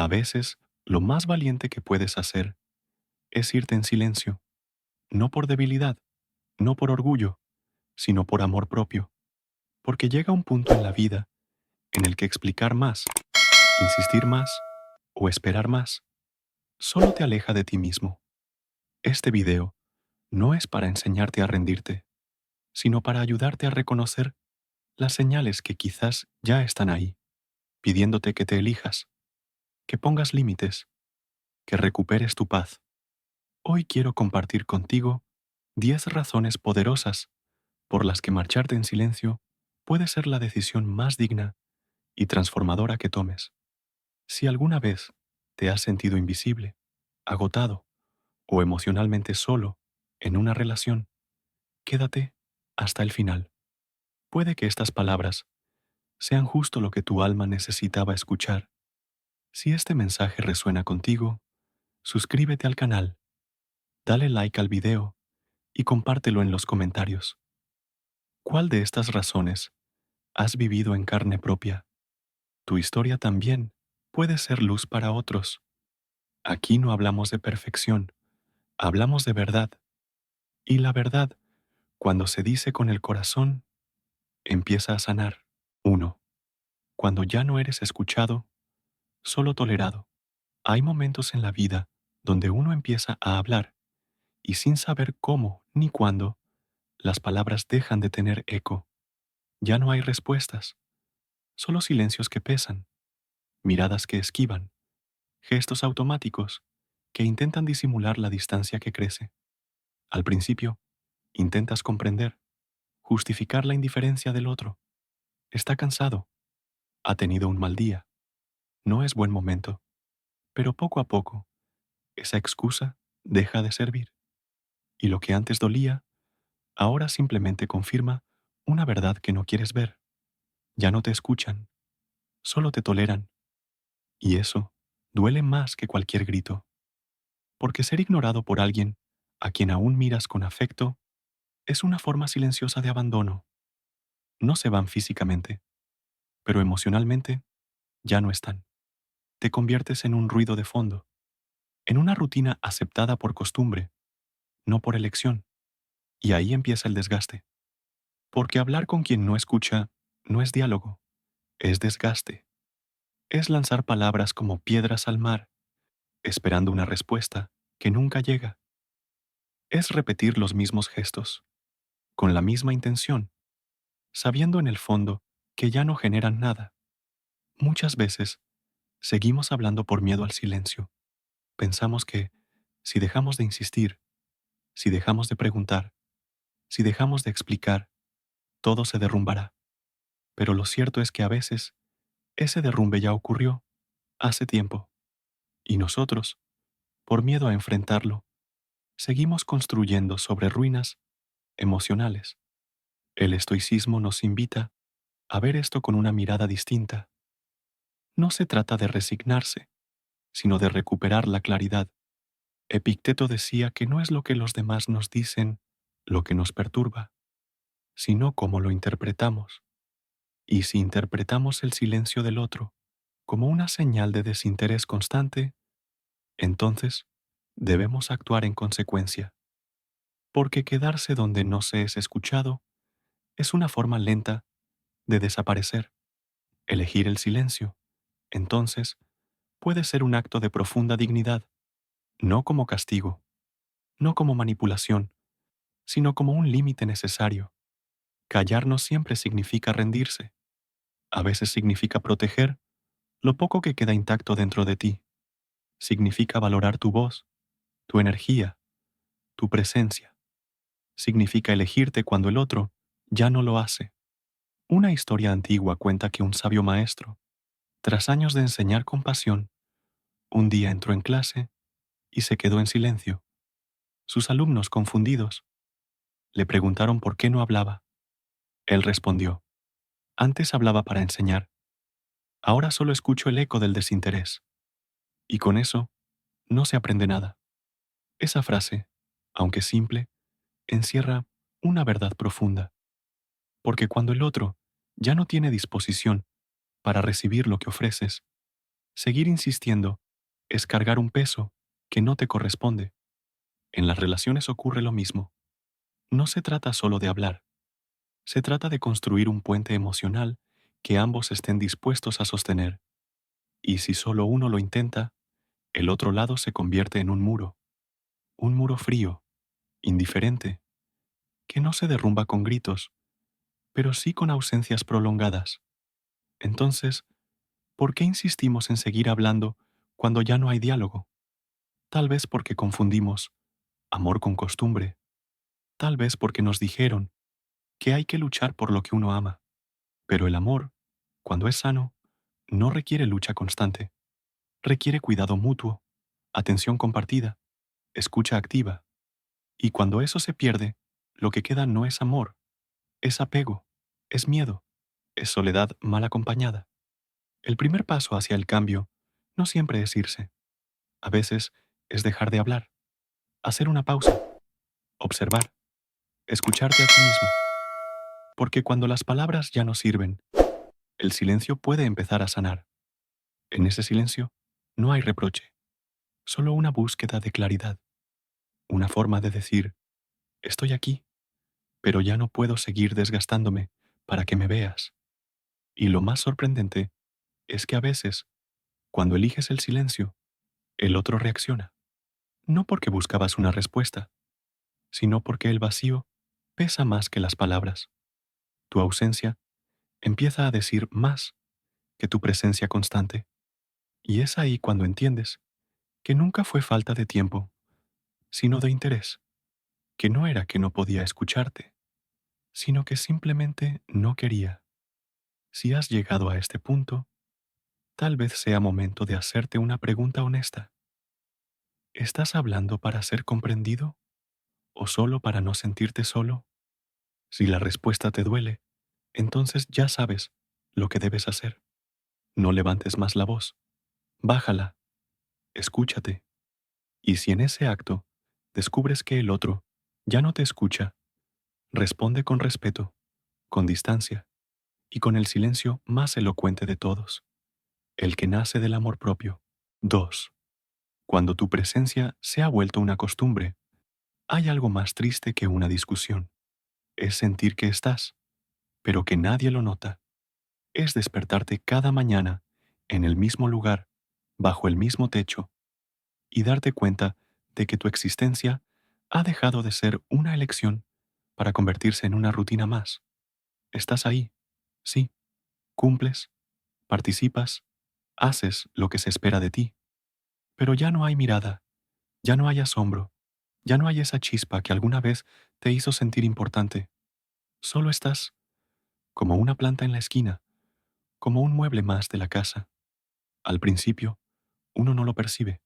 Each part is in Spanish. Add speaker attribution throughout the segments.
Speaker 1: A veces, lo más valiente que puedes hacer es irte en silencio, no por debilidad, no por orgullo, sino por amor propio, porque llega un punto en la vida en el que explicar más, insistir más o esperar más solo te aleja de ti mismo. Este video no es para enseñarte a rendirte, sino para ayudarte a reconocer las señales que quizás ya están ahí, pidiéndote que te elijas, que pongas límites, que recuperes tu paz. Hoy quiero compartir contigo 10 razones poderosas por las que marcharte en silencio puede ser la decisión más digna y transformadora que tomes. Si alguna vez te has sentido invisible, agotado o emocionalmente solo en una relación, quédate hasta el final. Puede que estas palabras sean justo lo que tu alma necesitaba escuchar. Si este mensaje resuena contigo, suscríbete al canal, dale like al video y compártelo en los comentarios. ¿Cuál de estas razones has vivido en carne propia? Tu historia también puede ser luz para otros. Aquí no hablamos de perfección, hablamos de verdad. Y la verdad, cuando se dice con el corazón, empieza a sanar. 1. Cuando ya no eres escuchado, solo tolerado. Hay momentos en la vida donde uno empieza a hablar y sin saber cómo ni cuándo, las palabras dejan de tener eco. Ya no hay respuestas, solo silencios que pesan, miradas que esquivan, gestos automáticos que intentan disimular la distancia que crece. Al principio, intentas comprender, justificar la indiferencia del otro. Está cansado, ha tenido un mal día, no es buen momento, pero poco a poco, esa excusa deja de servir, y lo que antes dolía, ahora simplemente confirma una verdad que no quieres ver. Ya no te escuchan, solo te toleran, y eso duele más que cualquier grito, porque ser ignorado por alguien a quien aún miras con afecto es una forma silenciosa de abandono. No se van físicamente, pero emocionalmente ya no están. Te conviertes en un ruido de fondo, en una rutina aceptada por costumbre, no por elección. Y ahí empieza el desgaste. Porque hablar con quien no escucha no es diálogo, es desgaste. Es lanzar palabras como piedras al mar, esperando una respuesta que nunca llega. Es repetir los mismos gestos, con la misma intención, sabiendo en el fondo que ya no generan nada. Muchas veces seguimos hablando por miedo al silencio. Pensamos que, si dejamos de insistir, si dejamos de preguntar, si dejamos de explicar, todo se derrumbará. Pero lo cierto es que a veces ese derrumbe ya ocurrió hace tiempo, y nosotros, por miedo a enfrentarlo, seguimos construyendo sobre ruinas emocionales. El estoicismo nos invita a ver esto con una mirada distinta. No se trata de resignarse, sino de recuperar la claridad. Epicteto decía que no es lo que los demás nos dicen lo que nos perturba, sino cómo lo interpretamos. Y si interpretamos el silencio del otro como una señal de desinterés constante, entonces debemos actuar en consecuencia, porque quedarse donde no se es escuchado es una forma lenta de desaparecer. Elegir el silencio, entonces, puede ser un acto de profunda dignidad, no como castigo, no como manipulación, sino como un límite necesario. Callar no siempre significa rendirse, a veces significa proteger lo poco que queda intacto dentro de ti. Significa valorar tu voz, tu energía, tu presencia. Significa elegirte cuando el otro ya no lo hace. Una historia antigua cuenta que un sabio maestro, tras años de enseñar con pasión, un día entró en clase y se quedó en silencio. Sus alumnos, confundidos, le preguntaron por qué no hablaba. Él respondió: antes hablaba para enseñar, ahora solo escucho el eco del desinterés. Y con eso, no se aprende nada. Esa frase, aunque simple, encierra una verdad profunda, porque cuando el otro ya no tiene disposición para recibir lo que ofreces, Seguir insistiendo es cargar un peso que no te corresponde. En las relaciones ocurre lo mismo. No se trata solo de hablar, se trata de construir un puente emocional que ambos estén dispuestos a sostener. Y si solo uno lo intenta, el otro lado se convierte en un muro frío, indiferente, que no se derrumba con gritos, pero sí con ausencias prolongadas. Entonces, ¿por qué insistimos en seguir hablando cuando ya no hay diálogo? Tal vez porque confundimos amor con costumbre, tal vez porque nos dijeron que hay que luchar por lo que uno ama, pero el amor, cuando es sano, no requiere lucha constante, requiere cuidado mutuo, atención compartida, escucha activa, y cuando eso se pierde, lo que queda no es amor, es apego, es miedo, es soledad mal acompañada. El primer paso hacia el cambio no siempre es irse, a veces es dejar de hablar, hacer una pausa, observar, escucharte a ti mismo, porque cuando las palabras ya no sirven, el silencio puede empezar a sanar. En ese silencio no hay reproche, solo una búsqueda de claridad, una forma de decir, estoy aquí, pero ya no puedo seguir desgastándome para que me veas. Y lo más sorprendente es que a veces, cuando eliges el silencio, el otro reacciona, no porque buscabas una respuesta, sino porque el vacío pesa más que las palabras. Tu ausencia empieza a decir más que tu presencia constante. Y es ahí cuando entiendes que nunca fue falta de tiempo, sino de interés, que no era que no podía escucharte, sino que simplemente no quería. Si has llegado a este punto, tal vez sea momento de hacerte una pregunta honesta. ¿Estás hablando para ser comprendido o solo para no sentirte solo? Si la respuesta te duele, entonces ya sabes lo que debes hacer. No levantes más la voz, bájala, escúchate. Y si en ese acto descubres que el otro ya no te escucha, responde con respeto, con distancia y con el silencio más elocuente de todos, el que nace del amor propio. 2. Cuando tu presencia se ha vuelto una costumbre, hay algo más triste que una discusión. Es sentir que estás, pero que nadie lo nota. Es despertarte cada mañana en el mismo lugar, bajo el mismo techo, y darte cuenta de que tu existencia ha dejado de ser una elección para convertirse en una rutina más. Estás ahí, sí, cumples, participas, haces lo que se espera de ti, pero ya no hay mirada, ya no hay asombro, ya no hay esa chispa que alguna vez te hizo sentir importante. Solo estás como una planta en la esquina, como un mueble más de la casa. Al principio, uno no lo percibe.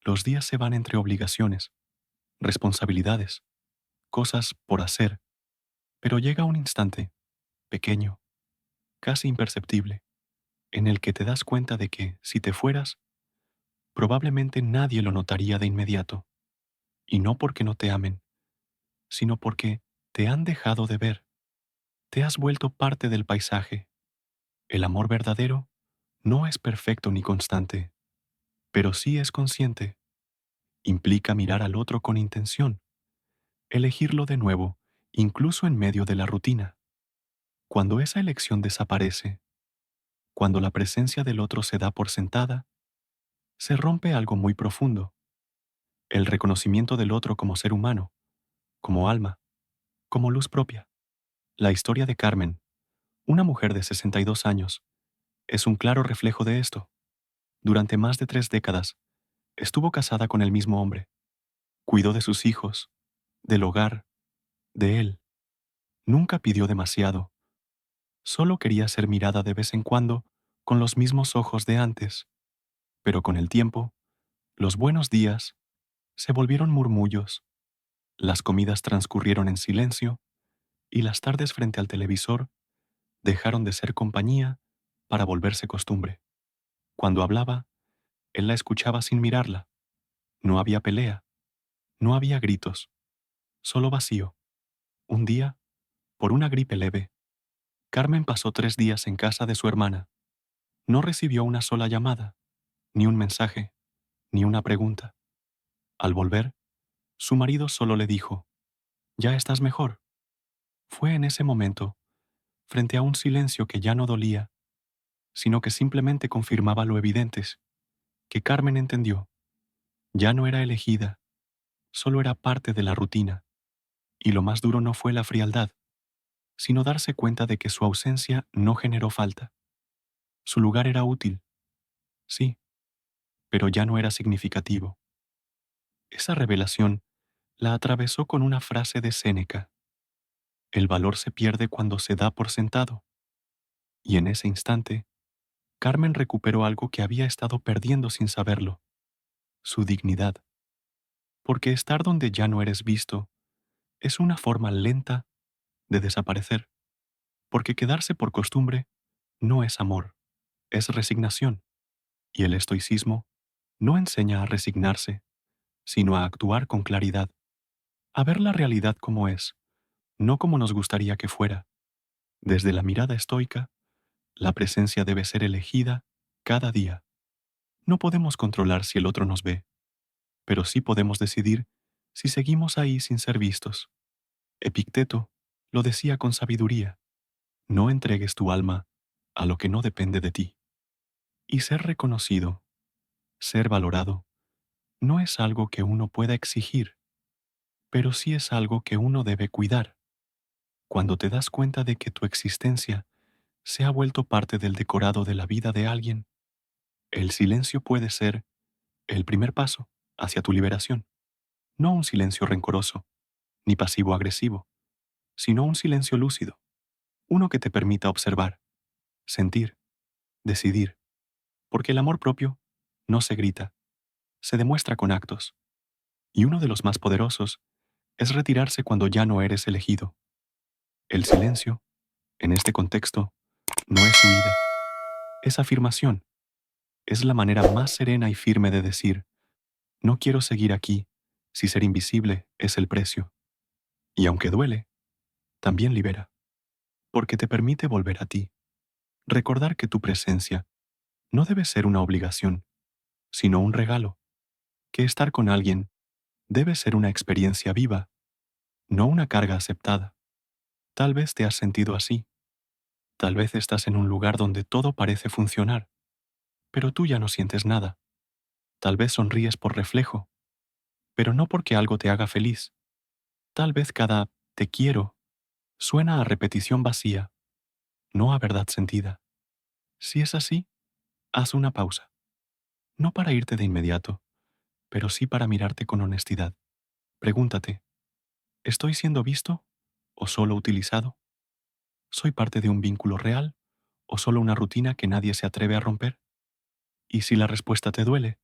Speaker 1: Los días se van entre obligaciones, responsabilidades, cosas por hacer, pero llega un instante, pequeño, casi imperceptible, en el que te das cuenta de que, si te fueras, probablemente nadie lo notaría de inmediato, y no porque no te amen, sino porque te han dejado de ver, te has vuelto parte del paisaje. El amor verdadero no es perfecto ni constante, pero sí es consciente. Implica mirar al otro con intención, elegirlo de nuevo, incluso en medio de la rutina. Cuando esa elección desaparece, cuando la presencia del otro se da por sentada, se rompe algo muy profundo, el reconocimiento del otro como ser humano, como alma, como luz propia. La historia de Carmen, una mujer de 62 años, es un claro reflejo de esto. Durante más de 3 décadas, estuvo casada con el mismo hombre. Cuidó de sus hijos, del hogar, de él. Nunca pidió demasiado. Solo quería ser mirada de vez en cuando con los mismos ojos de antes. Pero con el tiempo, los buenos días se volvieron murmullos, las comidas transcurrieron en silencio y las tardes frente al televisor dejaron de ser compañía para volverse costumbre. Cuando hablaba, él la escuchaba sin mirarla. No había pelea, no había gritos, solo vacío. Un día, por una gripe leve, Carmen pasó 3 días en casa de su hermana. No recibió una sola llamada, ni un mensaje, ni una pregunta. Al volver, su marido solo le dijo, «¿Ya estás mejor?» Fue en ese momento, frente a un silencio que ya no dolía, sino que simplemente confirmaba lo evidente, que Carmen entendió. Ya no era elegida, solo era parte de la rutina, y lo más duro no fue la frialdad, sino darse cuenta de que su ausencia no generó falta. Su lugar era útil, sí, pero ya no era significativo. Esa revelación la atravesó con una frase de Séneca: «El valor se pierde cuando se da por sentado». Y en ese instante, Carmen recuperó algo que había estado perdiendo sin saberlo: su dignidad. Porque estar donde ya no eres visto es una forma lenta de desaparecer. Porque quedarse por costumbre no es amor, es resignación. Y el estoicismo no enseña a resignarse, sino a actuar con claridad, a ver la realidad como es, no como nos gustaría que fuera. Desde la mirada estoica, la presencia debe ser elegida cada día. No podemos controlar si el otro nos ve, pero sí podemos decidir si seguimos ahí sin ser vistos. Epicteto lo decía con sabiduría: no entregues tu alma a lo que no depende de ti. Y ser reconocido, ser valorado, no es algo que uno pueda exigir, pero sí es algo que uno debe cuidar. Cuando te das cuenta de que tu existencia se ha vuelto parte del decorado de la vida de alguien, el silencio puede ser el primer paso hacia tu liberación. No un silencio rencoroso, ni pasivo-agresivo, sino un silencio lúcido, uno que te permita observar, sentir, decidir, porque el amor propio no se grita, se demuestra con actos, y uno de los más poderosos es retirarse cuando ya no eres elegido. El silencio, en este contexto, no es huida, es afirmación, es la manera más serena y firme de decir, no quiero seguir aquí si ser invisible es el precio. Y aunque duele, también libera, porque te permite volver a ti, recordar que tu presencia no debe ser una obligación, sino un regalo, que estar con alguien debe ser una experiencia viva, no una carga aceptada. Tal vez te has sentido así, tal vez estás en un lugar donde todo parece funcionar, pero tú ya no sientes nada. Tal vez sonríes por reflejo, pero no porque algo te haga feliz. Tal vez cada «te quiero» suena a repetición vacía, no a verdad sentida. Si es así, haz una pausa, no para irte de inmediato, pero sí para mirarte con honestidad. Pregúntate, ¿estoy siendo visto o solo utilizado? ¿Soy parte de un vínculo real o solo una rutina que nadie se atreve a romper? Y si la respuesta te duele,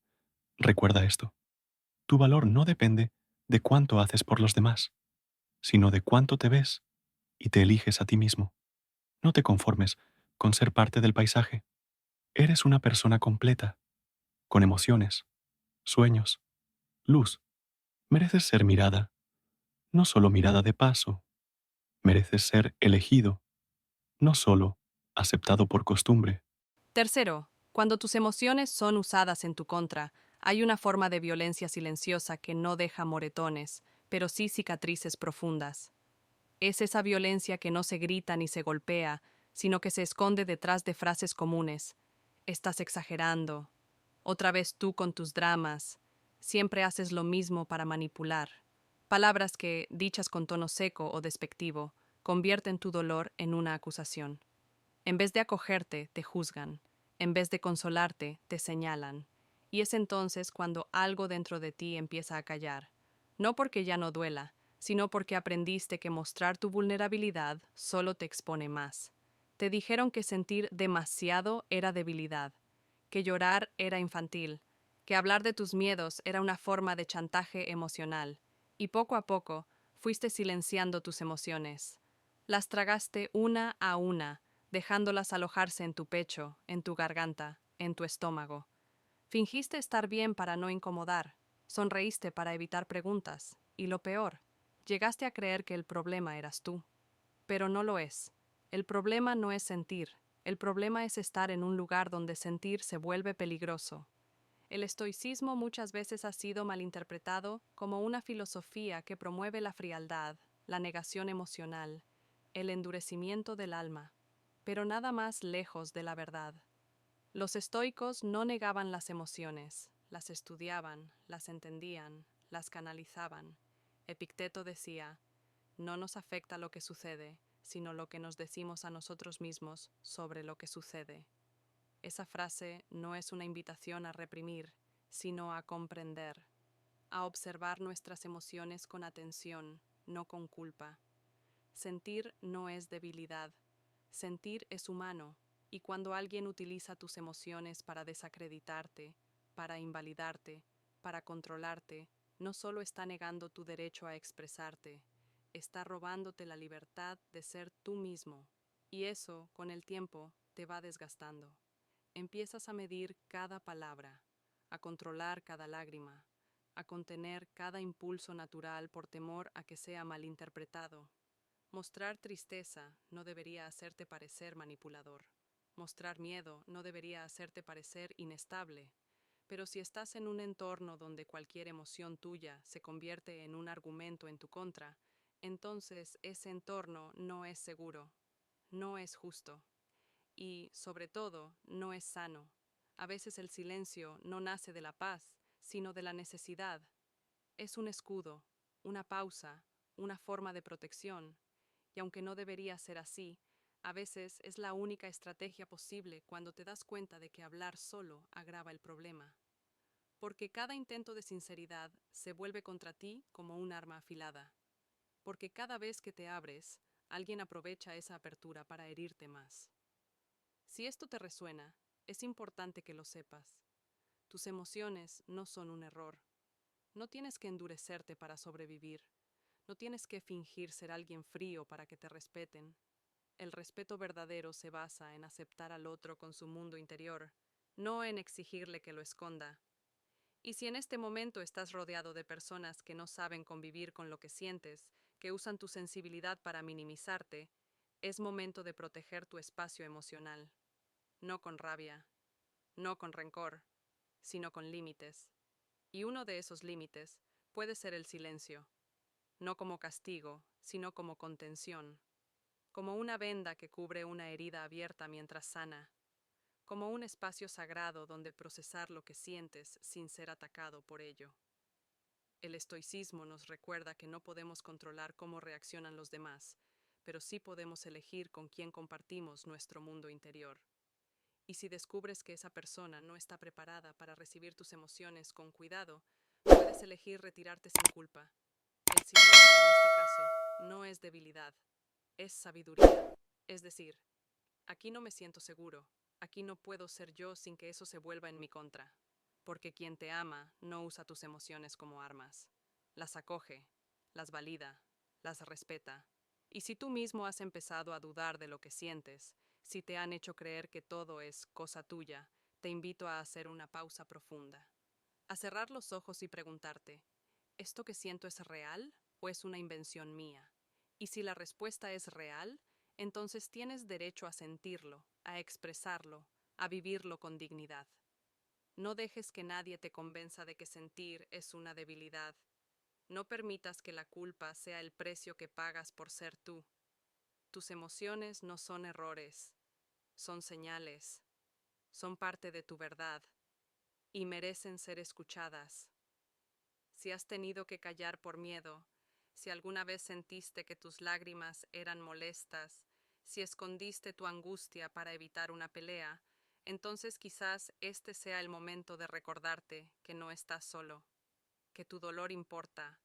Speaker 1: recuerda esto: tu valor no depende de cuánto haces por los demás, sino de cuánto te ves y te eliges a ti mismo. No te conformes con ser parte del paisaje. Eres una persona completa, con emociones, sueños, luz. Mereces ser mirada, no solo mirada de paso. Mereces ser elegido, no solo aceptado por costumbre.
Speaker 2: Tercero, cuando tus emociones son usadas en tu contra, hay una forma de violencia silenciosa que no deja moretones, pero sí cicatrices profundas. Es esa violencia que no se grita ni se golpea, sino que se esconde detrás de frases comunes. Estás exagerando. Otra vez tú con tus dramas. Siempre haces lo mismo para manipular. Palabras que, dichas con tono seco o despectivo, convierten tu dolor en una acusación. En vez de acogerte, te juzgan. En vez de consolarte, te señalan. Y es entonces cuando algo dentro de ti empieza a callar. No porque ya no duela, sino porque aprendiste que mostrar tu vulnerabilidad solo te expone más. Te dijeron que sentir demasiado era debilidad, que llorar era infantil, que hablar de tus miedos era una forma de chantaje emocional, y poco a poco fuiste silenciando tus emociones. Las tragaste una a una, dejándolas alojarse en tu pecho, en tu garganta, en tu estómago. Fingiste estar bien para no incomodar, sonreíste para evitar preguntas, y lo peor, llegaste a creer que el problema eras tú. Pero no lo es. El problema no es sentir, el problema es estar en un lugar donde sentir se vuelve peligroso. El estoicismo muchas veces ha sido malinterpretado como una filosofía que promueve la frialdad, la negación emocional, el endurecimiento del alma, pero nada más lejos de la verdad. Los estoicos no negaban las emociones, las estudiaban, las entendían, las canalizaban. Epicteto decía, no nos afecta lo que sucede, sino lo que nos decimos a nosotros mismos sobre lo que sucede. Esa frase no es una invitación a reprimir, sino a comprender, a observar nuestras emociones con atención, no con culpa. Sentir no es debilidad, sentir es humano, y cuando alguien utiliza tus emociones para desacreditarte, para invalidarte, para controlarte, no solo está negando tu derecho a expresarte, está robándote la libertad de ser tú mismo, y eso, con el tiempo, te va desgastando. Empiezas a medir cada palabra, a controlar cada lágrima, a contener cada impulso natural por temor a que sea malinterpretado. Mostrar tristeza no debería hacerte parecer manipulador. Mostrar miedo no debería hacerte parecer inestable. Pero si estás en un entorno donde cualquier emoción tuya se convierte en un argumento en tu contra, entonces ese entorno no es seguro, no es justo y, sobre todo, no es sano. A veces el silencio no nace de la paz, sino de la necesidad. Es un escudo, una pausa, una forma de protección, y aunque no debería ser así, a veces es la única estrategia posible cuando te das cuenta de que hablar solo agrava el problema. Porque cada intento de sinceridad se vuelve contra ti como un arma afilada. Porque cada vez que te abres, alguien aprovecha esa apertura para herirte más. Si esto te resuena, es importante que lo sepas. Tus emociones no son un error. No tienes que endurecerte para sobrevivir. No tienes que fingir ser alguien frío para que te respeten. El respeto verdadero se basa en aceptar al otro con su mundo interior, no en exigirle que lo esconda. Y si en este momento estás rodeado de personas que no saben convivir con lo que sientes, que usan tu sensibilidad para minimizarte, es momento de proteger tu espacio emocional. No con rabia, no con rencor, sino con límites. Y uno de esos límites puede ser el silencio, no como castigo, sino como contención, como una venda que cubre una herida abierta mientras sana, como un espacio sagrado donde procesar lo que sientes sin ser atacado por ello. El estoicismo nos recuerda que no podemos controlar cómo reaccionan los demás, pero sí podemos elegir con quién compartimos nuestro mundo interior. Y si descubres que esa persona no está preparada para recibir tus emociones con cuidado, puedes elegir retirarte sin culpa. El silencio en este caso no es debilidad, es sabiduría. Es decir, aquí no me siento seguro, aquí no puedo ser yo sin que eso se vuelva en mi contra. Porque quien te ama no usa tus emociones como armas. Las acoge, las valida, las respeta. Y si tú mismo has empezado a dudar de lo que sientes, si te han hecho creer que todo es cosa tuya, te invito a hacer una pausa profunda. A cerrar los ojos y preguntarte, ¿esto que siento es real o es una invención mía? Y si la respuesta es real, entonces tienes derecho a sentirlo, a expresarlo, a vivirlo con dignidad. No dejes que nadie te convenza de que sentir es una debilidad. No permitas que la culpa sea el precio que pagas por ser tú. Tus emociones no son errores, son señales, son parte de tu verdad y merecen ser escuchadas. Si has tenido que callar por miedo, si alguna vez sentiste que tus lágrimas eran molestas, si escondiste tu angustia para evitar una pelea, entonces quizás este sea el momento de recordarte que no estás solo, que tu dolor importa,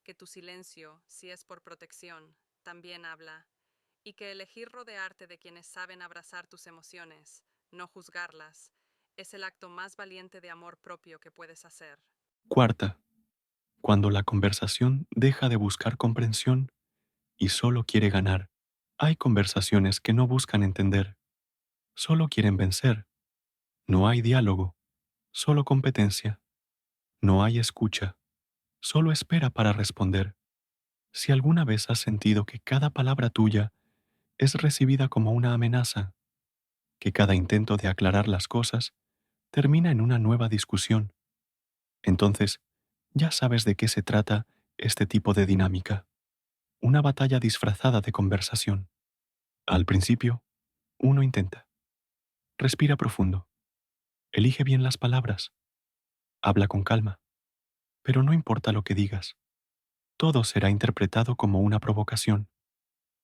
Speaker 2: que tu silencio, si es por protección, también habla, y que elegir rodearte de quienes saben abrazar tus emociones, no juzgarlas, es el acto más valiente de amor propio que puedes hacer.
Speaker 1: Cuarta, cuando la conversación deja de buscar comprensión y solo quiere ganar. Hay conversaciones que no buscan entender, solo quieren vencer. No hay diálogo, solo competencia. No hay escucha, solo espera para responder. Si alguna vez has sentido que cada palabra tuya es recibida como una amenaza, que cada intento de aclarar las cosas termina en una nueva discusión, Entonces, ya sabes de qué se trata este tipo de dinámica. Una batalla disfrazada de conversación. Al principio, uno intenta. Respira profundo. Elige bien las palabras. Habla con calma. Pero no importa lo que digas. Todo será interpretado como una provocación.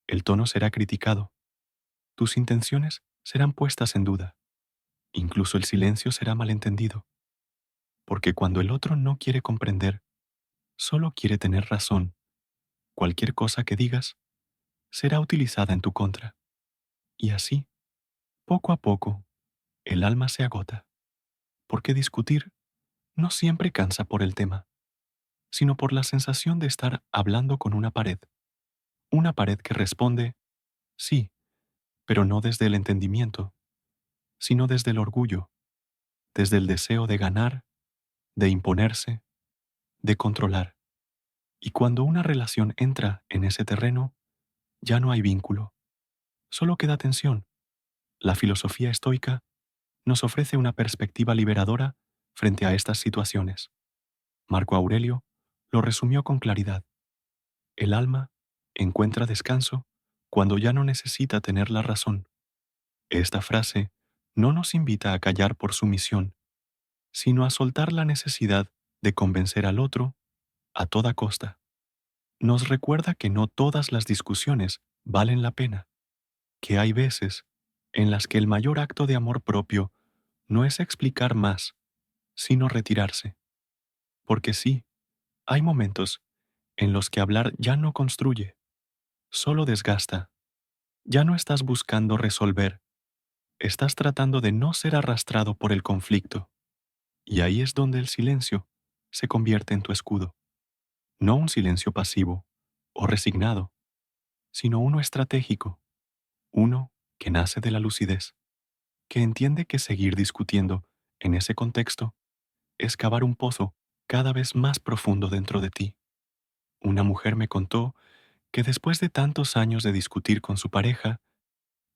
Speaker 1: El tono será criticado. Tus intenciones serán puestas en duda. Incluso el silencio será malentendido. Porque cuando el otro no quiere comprender, solo quiere tener razón, cualquier cosa que digas será utilizada en tu contra. Y así, poco a poco, el alma se agota. Porque discutir no siempre cansa por el tema, sino por la sensación de estar hablando con una pared. Una pared que responde, sí, pero no desde el entendimiento, sino desde el orgullo, desde el deseo de ganar, de imponerse, de controlar. Y cuando una relación entra en ese terreno, ya no hay vínculo, solo queda tensión. La filosofía estoica nos ofrece una perspectiva liberadora frente a estas situaciones. Marco Aurelio lo resumió con claridad. El alma encuentra descanso cuando ya no necesita tener la razón. Esta frase no nos invita a callar por sumisión, sino a soltar la necesidad de convencer al otro a toda costa. Nos recuerda que no todas las discusiones valen la pena, que hay veces en las que el mayor acto de amor propio no es explicar más, sino retirarse. Porque sí, hay momentos en los que hablar ya no construye, solo desgasta. Ya no estás buscando resolver, estás tratando de no ser arrastrado por el conflicto. Y ahí es donde el silencio se convierte en tu escudo. No un silencio pasivo o resignado, sino uno estratégico, uno que nace de la lucidez, que entiende que seguir discutiendo en ese contexto es cavar un pozo cada vez más profundo dentro de ti. Una mujer me contó que después de tantos años de discutir con su pareja,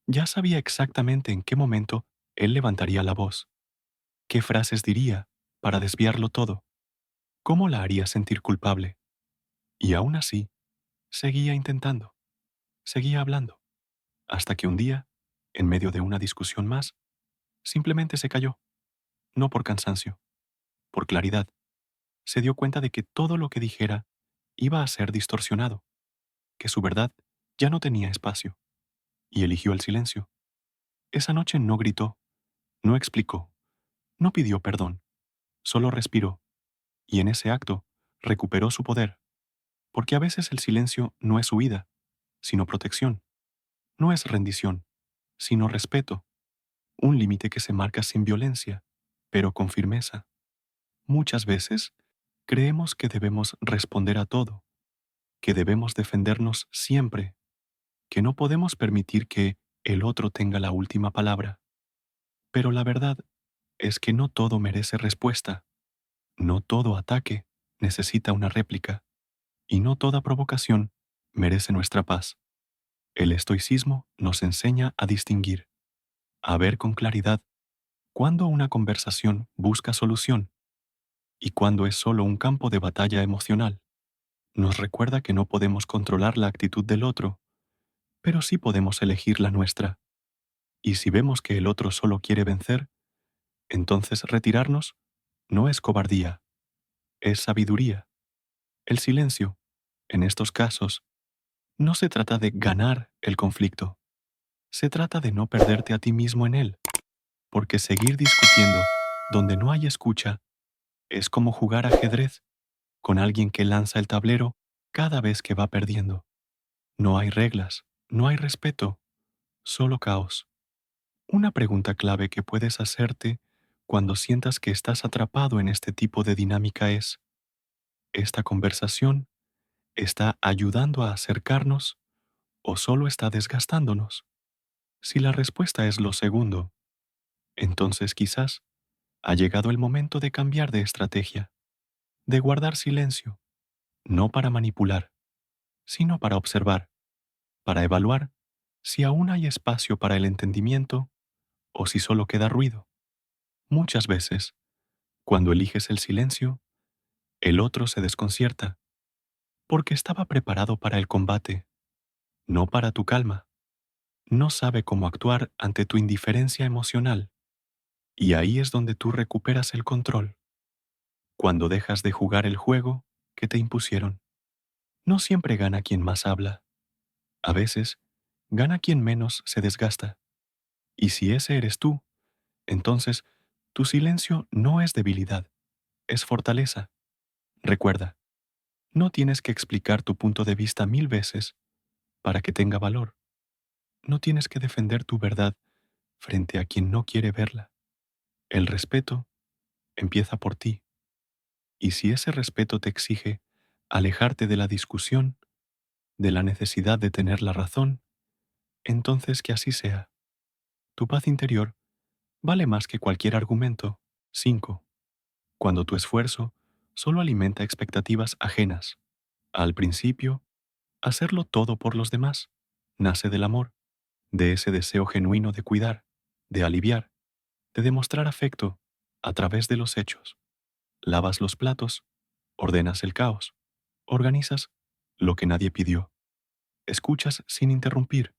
Speaker 1: ya sabía exactamente en qué momento él levantaría la voz, qué frases diría para desviarlo todo, cómo la haría sentir culpable. Y aún así, seguía intentando, seguía hablando, hasta que un día, en medio de una discusión más, simplemente se cayó, no por cansancio, por claridad. Se dio cuenta de que todo lo que dijera iba a ser distorsionado, que su verdad ya no tenía espacio, y eligió el silencio. Esa noche no gritó, no explicó, no pidió perdón, solo respiró, y en ese acto recuperó su poder, porque a veces el silencio no es huida, sino protección, no es rendición, sino respeto, un límite que se marca sin violencia, pero con firmeza. Muchas veces creemos que debemos responder a todo, que debemos defendernos siempre, que no podemos permitir que el otro tenga la última palabra. Pero la verdad es que no todo merece respuesta, no todo ataque necesita una réplica, y no toda provocación merece nuestra paz. El estoicismo nos enseña a distinguir, a ver con claridad cuándo una conversación busca solución y cuándo es solo un campo de batalla emocional. Nos recuerda que no podemos controlar la actitud del otro, pero sí podemos elegir la nuestra. Y si vemos que el otro solo quiere vencer, entonces retirarnos no es cobardía, es sabiduría. El silencio, en estos casos, no se trata de ganar el conflicto, se trata de no perderte a ti mismo en él, porque seguir discutiendo donde no hay escucha es como jugar ajedrez con alguien que lanza el tablero cada vez que va perdiendo. No hay reglas, no hay respeto, solo caos. Una pregunta clave que puedes hacerte cuando sientas que estás atrapado en este tipo de dinámica es, ¿esta conversación está ayudando a acercarnos o solo está desgastándonos? Si la respuesta es lo segundo, entonces quizás ha llegado el momento de cambiar de estrategia, de guardar silencio, no para manipular, sino para observar, para evaluar si aún hay espacio para el entendimiento o si solo queda ruido. Muchas veces, cuando eliges el silencio, El otro se desconcierta, porque estaba preparado para el combate, no para tu calma. No sabe cómo actuar ante tu indiferencia emocional, y ahí es donde tú recuperas el control, cuando dejas de jugar el juego que te impusieron. No siempre gana quien más habla, a veces gana quien menos se desgasta. Y si ese eres tú, entonces tu silencio no es debilidad, es fortaleza. Recuerda, no tienes que explicar tu punto de vista 1000 veces para que tenga valor. No tienes que defender tu verdad frente a quien no quiere verla. El respeto empieza por ti. Y si ese respeto te exige alejarte de la discusión, de la necesidad de tener la razón, entonces que así sea. Tu paz interior vale más que cualquier argumento. 5. Cuando tu esfuerzo solo alimenta expectativas ajenas. Al principio, hacerlo todo por los demás nace del amor, de ese deseo genuino de cuidar, de aliviar, de demostrar afecto a través de los hechos. Lavas los platos, ordenas el caos, organizas lo que nadie pidió, escuchas sin interrumpir,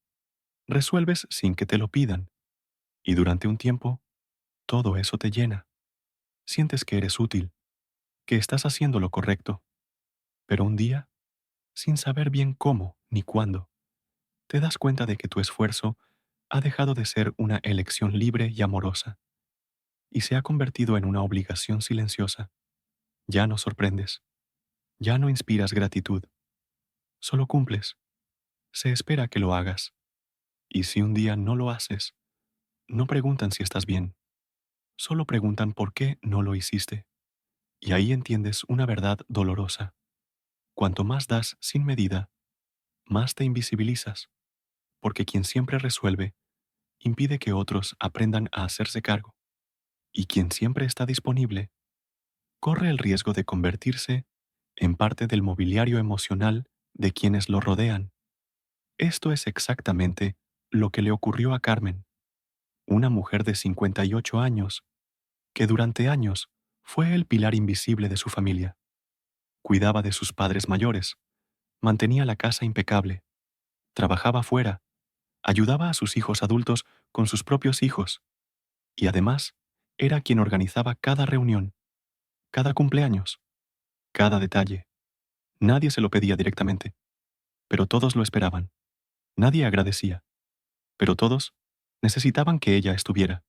Speaker 1: resuelves sin que te lo pidan, y durante un tiempo, todo eso te llena. Sientes que eres útil, que estás haciendo lo correcto, pero un día, sin saber bien cómo ni cuándo, te das cuenta de que tu esfuerzo ha dejado de ser una elección libre y amorosa, y se ha convertido en una obligación silenciosa. Ya no sorprendes, ya no inspiras gratitud, solo cumples. Se espera que lo hagas, y si un día no lo haces, no preguntan si estás bien, solo preguntan por qué no lo hiciste. Y ahí entiendes una verdad dolorosa. Cuanto más das sin medida, más te invisibilizas, porque quien siempre resuelve impide que otros aprendan a hacerse cargo, y quien siempre está disponible corre el riesgo de convertirse en parte del mobiliario emocional de quienes lo rodean. Esto es exactamente lo que le ocurrió a Carmen, una mujer de 58 años, que durante años fue el pilar invisible de su familia. Cuidaba de sus padres mayores, mantenía la casa impecable, trabajaba fuera, ayudaba a sus hijos adultos con sus propios hijos, y además era quien organizaba cada reunión, cada cumpleaños, cada detalle. Nadie se lo pedía directamente, pero todos lo esperaban. Nadie agradecía, pero todos necesitaban que ella estuviera,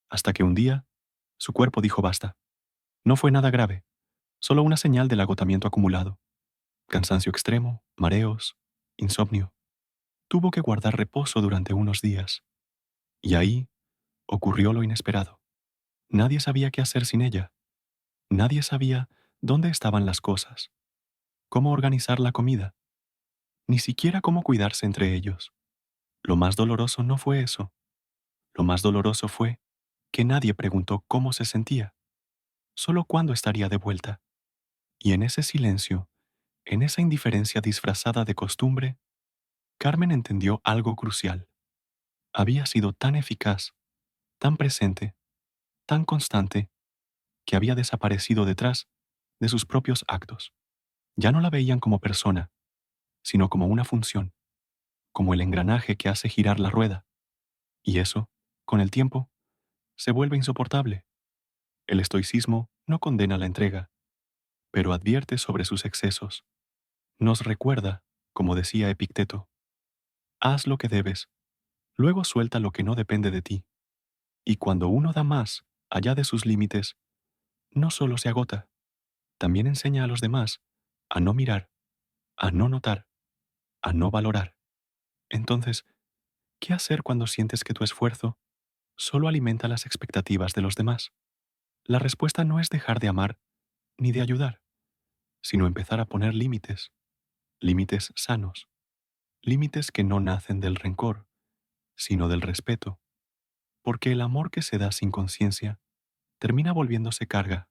Speaker 1: hasta que un día su cuerpo dijo basta. No fue nada grave, solo una señal del agotamiento acumulado. Cansancio extremo, mareos, insomnio. Tuvo que guardar reposo durante unos días. Y ahí ocurrió lo inesperado. Nadie sabía qué hacer sin ella. Nadie sabía dónde estaban las cosas, cómo organizar la comida, ni siquiera cómo cuidarse entre ellos. Lo más doloroso no fue eso. Lo más doloroso fue que nadie preguntó cómo se sentía, solo cuándo estaría de vuelta. Y en ese silencio, en esa indiferencia disfrazada de costumbre, Carmen entendió algo crucial. Había sido tan eficaz, tan presente, tan constante, que había desaparecido detrás de sus propios actos. Ya no la veían como persona, sino como una función, como el engranaje que hace girar la rueda. Y eso, con el tiempo, se vuelve insoportable. El estoicismo no condena la entrega, pero advierte sobre sus excesos. Nos recuerda, como decía Epicteto, haz lo que debes, luego suelta lo que no depende de ti. Y cuando uno da más, allá de sus límites, no solo se agota, también enseña a los demás a no mirar, a no notar, a no valorar. Entonces, ¿qué hacer cuando sientes que tu esfuerzo solo alimenta las expectativas de los demás? La respuesta no es dejar de amar ni de ayudar, sino empezar a poner límites, límites sanos, límites que no nacen del rencor, sino del respeto, porque el amor que se da sin conciencia termina volviéndose carga,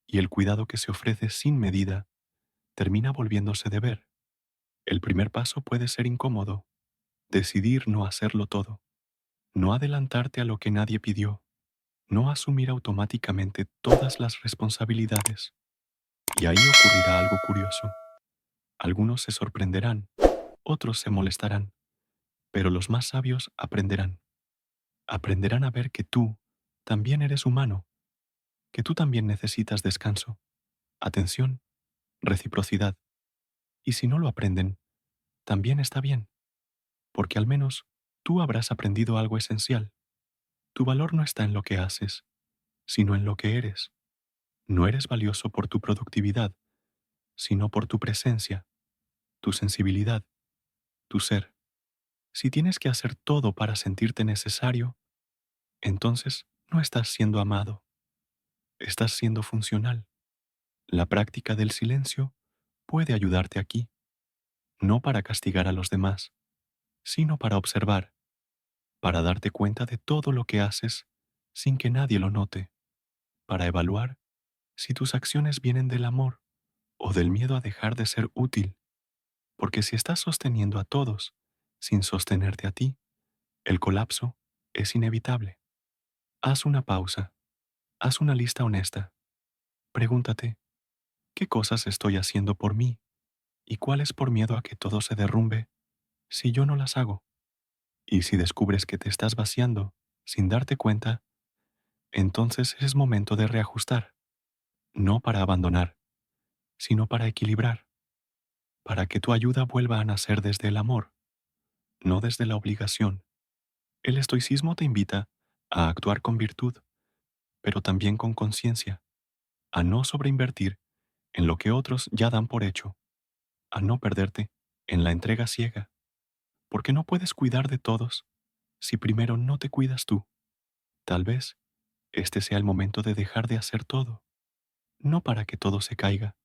Speaker 1: y el cuidado que se ofrece sin medida termina volviéndose deber. El primer paso puede ser incómodo, decidir no hacerlo todo, no adelantarte a lo que nadie pidió, no asumir automáticamente todas las responsabilidades. Y ahí ocurrirá algo curioso. Algunos se sorprenderán, otros se molestarán, pero los más sabios aprenderán. Aprenderán a ver que tú también eres humano, que tú también necesitas descanso, atención, reciprocidad. Y si no lo aprenden, también está bien, porque al menos tú habrás aprendido algo esencial. Tu valor no está en lo que haces, sino en lo que eres. No eres valioso por tu productividad, sino por tu presencia, tu sensibilidad, tu ser. Si tienes que hacer todo para sentirte necesario, entonces no estás siendo amado, estás siendo funcional. La práctica del silencio puede ayudarte aquí, no para castigar a los demás, sino para observar, para darte cuenta de todo lo que haces sin que nadie lo note, para evaluar si tus acciones vienen del amor o del miedo a dejar de ser útil, porque si estás sosteniendo a todos sin sostenerte a ti, el colapso es inevitable. Haz una pausa, haz una lista honesta, pregúntate, ¿qué cosas estoy haciendo por mí y cuáles por miedo a que todo se derrumbe si yo no las hago? Y si descubres que te estás vaciando sin darte cuenta, entonces es momento de reajustar, no para abandonar, sino para equilibrar, para que tu ayuda vuelva a nacer desde el amor, no desde la obligación. El estoicismo te invita a actuar con virtud, pero también con conciencia, a no sobreinvertir en lo que otros ya dan por hecho, a no perderte en la entrega ciega, porque no puedes cuidar de todos si primero no te cuidas tú. Tal vez este sea el momento de dejar de hacer todo, no para que todo se caiga,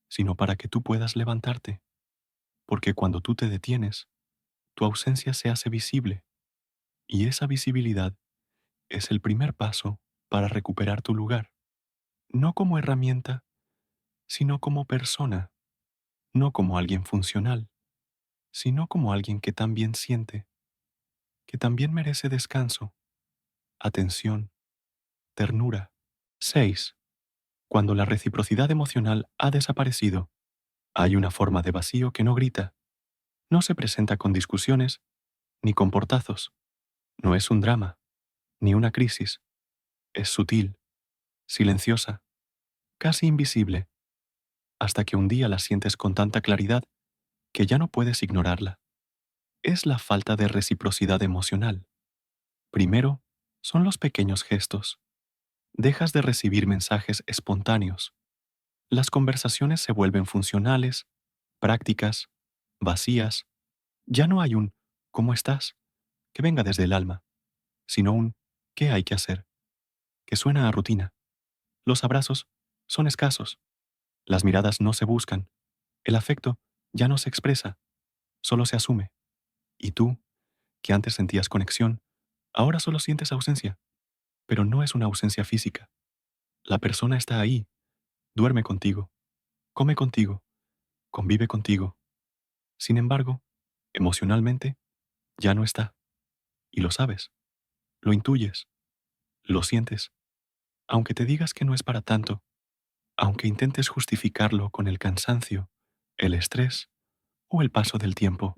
Speaker 1: sino para que tú puedas levantarte, porque cuando tú te detienes, tu ausencia se hace visible, y esa visibilidad es el primer paso para recuperar tu lugar, no como herramienta, sino como persona, no como alguien funcional, sino como alguien que también siente, que también merece descanso, atención, ternura. 6. Cuando la reciprocidad emocional ha desaparecido, hay una forma de vacío que no grita, no se presenta con discusiones ni con portazos, no es un drama, ni una crisis, es sutil, silenciosa, casi invisible, hasta que un día la sientes con tanta claridad que ya no puedes ignorarla. Es la falta de reciprocidad emocional. Primero, son los pequeños gestos. Dejas de recibir mensajes espontáneos. Las conversaciones se vuelven funcionales, prácticas, vacías. Ya no hay un ¿cómo estás? Que venga desde el alma, sino un ¿qué hay que hacer? Que suena a rutina. Los abrazos son escasos. Las miradas no se buscan. El afecto ya no se expresa, solo se asume. Y tú, que antes sentías conexión, ahora solo sientes ausencia. Pero no es una ausencia física. La persona está ahí, duerme contigo, come contigo, convive contigo. Sin embargo, emocionalmente, ya no está. Y lo sabes, lo intuyes, lo sientes. Aunque te digas que no es para tanto, aunque intentes justificarlo con el cansancio, el estrés o el paso del tiempo,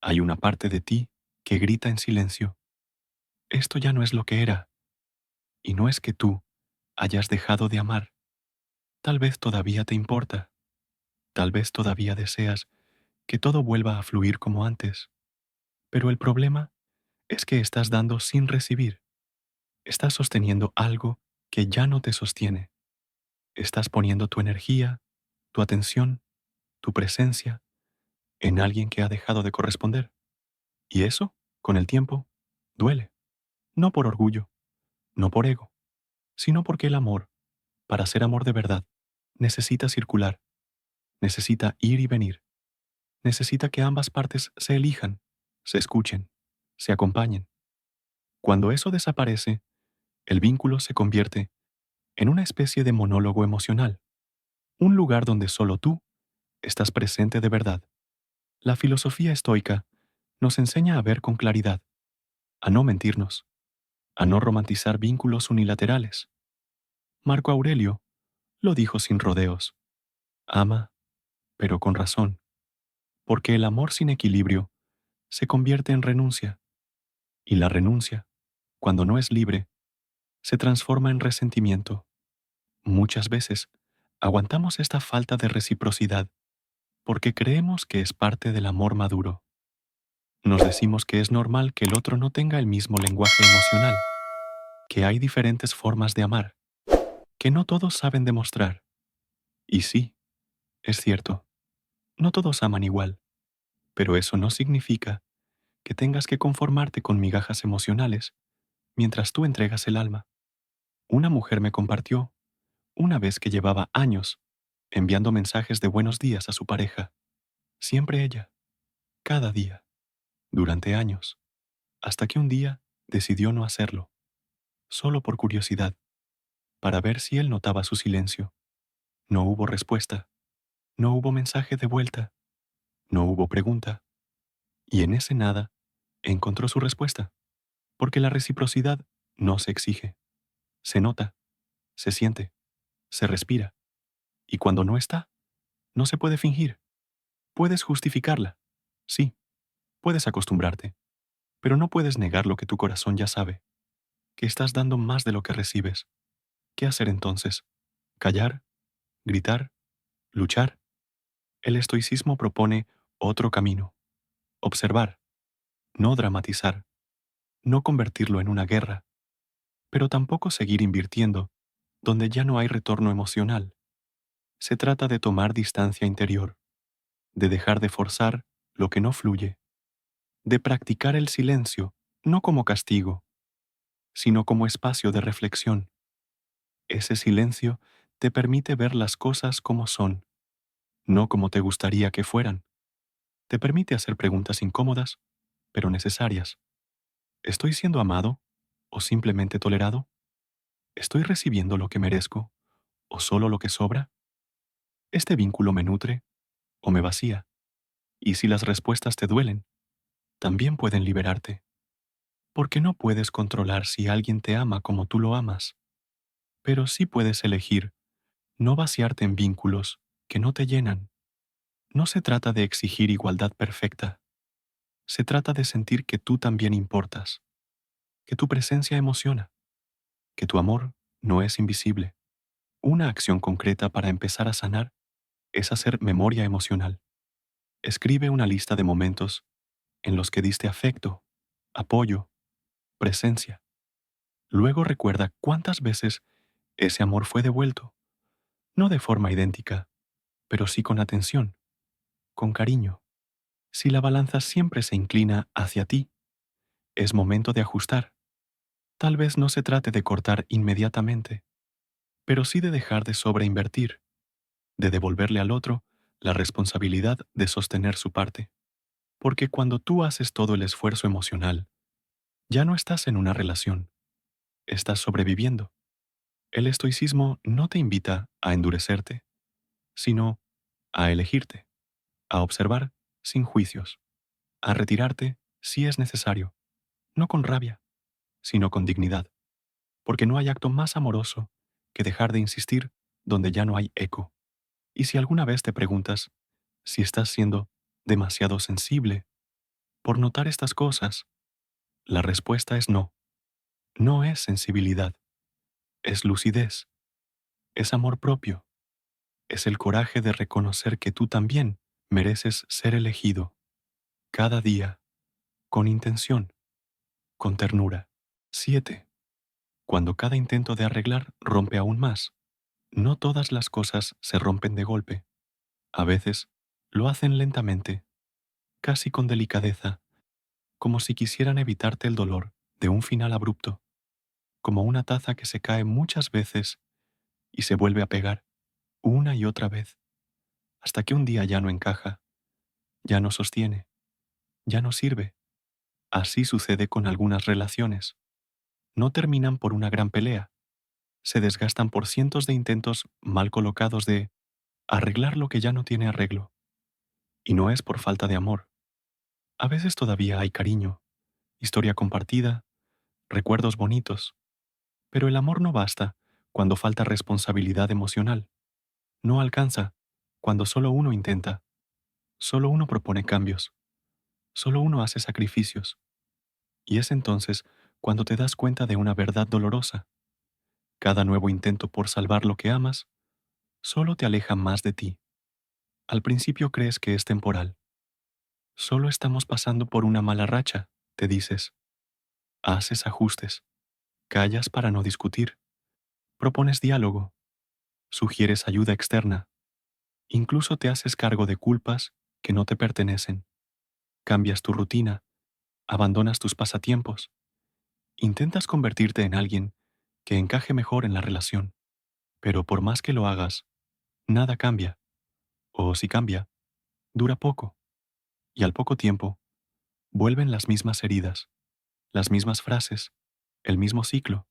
Speaker 1: hay una parte de ti que grita en silencio. Esto ya no es lo que era, y no es que tú hayas dejado de amar. Tal vez todavía te importa, tal vez todavía deseas que todo vuelva a fluir como antes, pero el problema es que estás dando sin recibir, estás sosteniendo algo que ya no te sostiene, estás poniendo tu energía, tu atención, tu presencia en alguien que ha dejado de corresponder. Y eso, con el tiempo, duele, no por orgullo, no por ego, sino porque el amor, para ser amor de verdad, necesita circular, necesita ir y venir, necesita que ambas partes se elijan, se escuchen, se acompañen. Cuando eso desaparece, el vínculo se convierte en una especie de monólogo emocional, un lugar donde solo tú estás presente de verdad. La filosofía estoica nos enseña a ver con claridad, a no mentirnos, a no romantizar vínculos unilaterales. Marco Aurelio Lo dijo sin rodeos. Ama, pero con razón, porque el amor sin equilibrio se convierte en renuncia, y la renuncia, cuando no es libre, se transforma en resentimiento. Muchas veces aguantamos esta falta de reciprocidad porque creemos que es parte del amor maduro. Nos decimos que es normal que el otro no tenga el mismo lenguaje emocional, que hay diferentes formas de amar, que no todos saben demostrar. Y sí, es cierto, no todos aman igual, pero eso no significa que tengas que conformarte con migajas emocionales mientras tú entregas el alma. Una mujer me compartió, una vez que llevaba años, enviando mensajes de buenos días a su pareja, siempre ella, cada día, durante años, hasta que un día decidió no hacerlo, solo por curiosidad, para ver si él notaba su silencio. No hubo respuesta, no hubo mensaje de vuelta, no hubo pregunta, y en ese nada encontró su respuesta, porque la reciprocidad no se exige, se nota, se siente, se respira, y cuando no está, no se puede fingir. Puedes justificarla, sí, puedes acostumbrarte, pero no puedes negar lo que tu corazón ya sabe, que estás dando más de lo que recibes. ¿Qué hacer entonces? ¿Callar? ¿Gritar? ¿Luchar? El estoicismo propone otro camino. Observar, no dramatizar, no convertirlo en una guerra, pero tampoco seguir invirtiendo donde ya no hay retorno emocional. Se trata de tomar distancia interior, de dejar de forzar lo que no fluye, de practicar el silencio no como castigo, sino como espacio de reflexión. Ese silencio te permite ver las cosas como son, no como te gustaría que fueran. Te permite hacer preguntas incómodas, pero necesarias. ¿Estoy siendo amado o simplemente tolerado? ¿Estoy recibiendo lo que merezco o solo lo que sobra? ¿Este vínculo me nutre o me vacía? Y si las respuestas te duelen, también pueden liberarte, porque no puedes controlar si alguien te ama como tú lo amas, pero sí puedes elegir no vaciarte en vínculos que no te llenan. No se trata de exigir igualdad perfecta, se trata de sentir que tú también importas, que tu presencia emociona, que tu amor no es invisible. Una acción concreta para empezar a sanar es hacer memoria emocional. Escribe una lista de momentos en los que diste afecto, apoyo, presencia. Luego recuerda cuántas veces ese amor fue devuelto, no de forma idéntica, pero sí con atención, con cariño. Si la balanza siempre se inclina hacia ti, es momento de ajustar. Tal vez no se trate de cortar inmediatamente, pero sí de dejar de sobreinvertir, de devolverle al otro la responsabilidad de sostener su parte. Porque cuando tú haces todo el esfuerzo emocional, ya no estás en una relación, estás sobreviviendo. El estoicismo no te invita a endurecerte, sino a elegirte, a observar sin juicios, a retirarte si es necesario, no con rabia, sino con dignidad, porque no hay acto más amoroso que dejar de insistir donde ya no hay eco. Y si alguna vez te preguntas si estás siendo demasiado sensible por notar estas cosas, la respuesta es no. No es sensibilidad, es lucidez, es amor propio, es el coraje de reconocer que tú también mereces ser elegido, cada día, con intención, con ternura. 7. Cuando cada intento de arreglar rompe aún más, no todas las cosas se rompen de golpe. A veces lo hacen lentamente, casi con delicadeza, como si quisieran evitarte el dolor de un final abrupto, como una taza que se cae muchas veces y se vuelve a pegar una y otra vez, hasta que un día ya no encaja, ya no sostiene, ya no sirve. Así sucede con algunas relaciones. No terminan por una gran pelea, se desgastan por cientos de intentos mal colocados de arreglar lo que ya no tiene arreglo. Y no es por falta de amor. A veces todavía hay cariño, historia compartida, recuerdos bonitos, pero el amor no basta cuando falta responsabilidad emocional. No alcanza cuando solo uno intenta, solo uno propone cambios, solo uno hace sacrificios. Y es entonces cuando te das cuenta de una verdad dolorosa. Cada nuevo intento por salvar lo que amas solo te aleja más de ti. Al principio crees que es temporal. Solo estamos pasando por una mala racha, te dices. Haces ajustes, callas para no discutir, propones diálogo, sugieres ayuda externa, incluso te haces cargo de culpas que no te pertenecen. Cambias tu rutina, abandonas tus pasatiempos, intentas convertirte en alguien que encaje mejor en la relación. Pero por más que lo hagas, nada cambia. O si cambia, dura poco. Y al poco tiempo, vuelven las mismas heridas, las mismas frases, el mismo ciclo.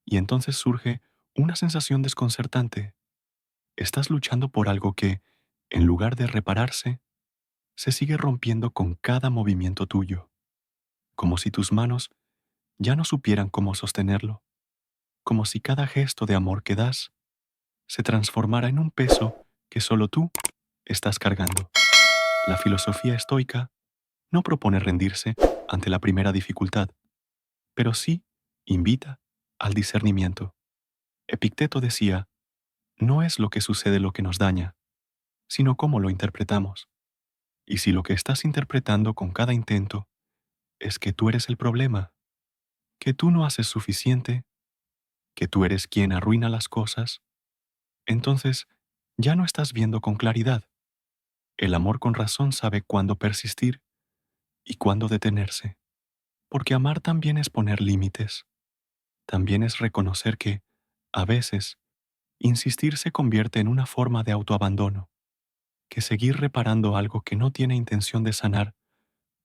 Speaker 1: Y entonces surge una sensación desconcertante. Estás luchando por algo que, en lugar de repararse, se sigue rompiendo con cada movimiento tuyo, como si tus manos ya no supieran cómo sostenerlo, como si cada gesto de amor que das se transformara en un peso que solo tú estás cargando. La filosofía estoica no propone rendirse ante la primera dificultad, pero sí invita al discernimiento. Epicteto decía, no es lo que sucede lo que nos daña, sino cómo lo interpretamos. Y si lo que estás interpretando con cada intento es que tú eres el problema, que tú no haces suficiente, que tú eres quien arruina las cosas, entonces ya no estás viendo con claridad. El amor con razón sabe cuándo persistir y cuándo detenerse, porque amar también es poner límites, también es reconocer que, a veces, insistir se convierte en una forma de autoabandono, que seguir reparando algo que no tiene intención de sanar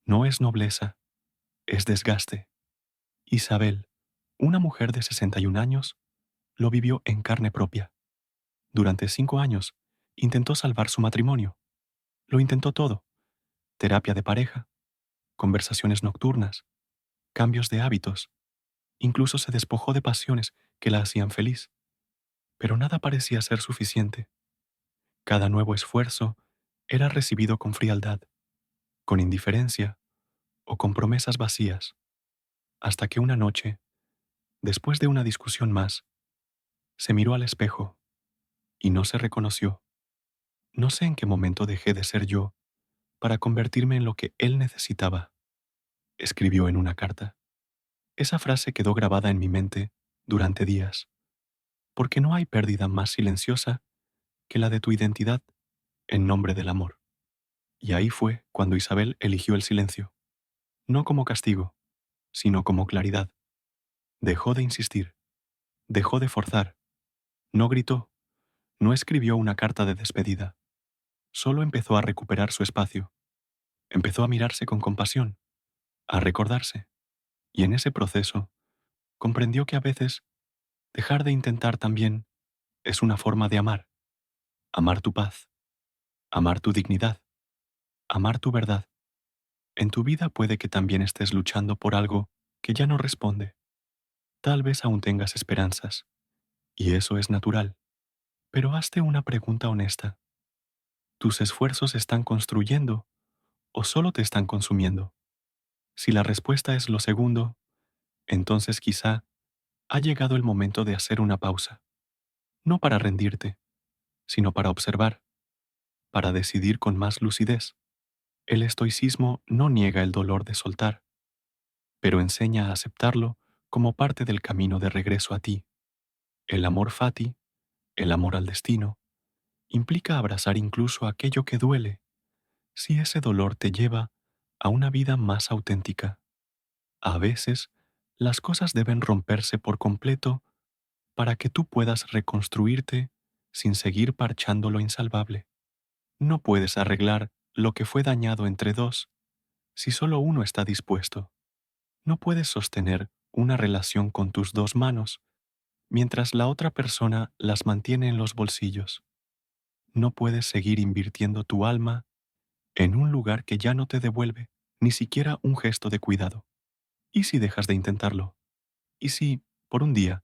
Speaker 1: no es nobleza, es desgaste. Isabel, una mujer de 61 años, lo vivió en carne propia. Durante 5 años, intentó salvar su matrimonio. Lo intentó todo: terapia de pareja, conversaciones nocturnas, cambios de hábitos, incluso se despojó de pasiones que la hacían feliz. Pero nada parecía ser suficiente. Cada nuevo esfuerzo era recibido con frialdad, con indiferencia o con promesas vacías, hasta que una noche, después de una discusión más, se miró al espejo y no se reconoció. No sé en qué momento dejé de ser yo para convertirme en lo que él necesitaba, escribió en una carta. Esa frase quedó grabada en mi mente durante días, porque no hay pérdida más silenciosa que la de tu identidad en nombre del amor. Y ahí fue cuando Isabel eligió el silencio, no como castigo, sino como claridad. Dejó de insistir, dejó de forzar, no gritó, no escribió una carta de despedida, solo empezó a recuperar su espacio, empezó a mirarse con compasión, a recordarse, y en ese proceso comprendió que a veces dejar de intentar también es una forma de amar, amar tu paz, amar tu dignidad, amar tu verdad. En tu vida puede que también estés luchando por algo que ya no responde. Tal vez aún tengas esperanzas, y eso es natural. Pero hazte una pregunta honesta. ¿Tus esfuerzos están construyendo o solo te están consumiendo? Si la respuesta es lo segundo, entonces quizá ha llegado el momento de hacer una pausa, no para rendirte, sino para observar, para decidir con más lucidez. El estoicismo no niega el dolor de soltar, pero enseña a aceptarlo como parte del camino de regreso a ti. El amor fati, el amor al destino, implica abrazar incluso aquello que duele, si ese dolor te lleva a una vida más auténtica. A veces, las cosas deben romperse por completo para que tú puedas reconstruirte sin seguir parchando lo insalvable. No puedes arreglar lo que fue dañado entre dos si solo uno está dispuesto. No puedes sostener una relación con tus dos manos mientras la otra persona las mantiene en los bolsillos. No puedes seguir invirtiendo tu alma en un lugar que ya no te devuelve ni siquiera un gesto de cuidado. ¿Y si dejas de intentarlo? ¿Y si, por un día,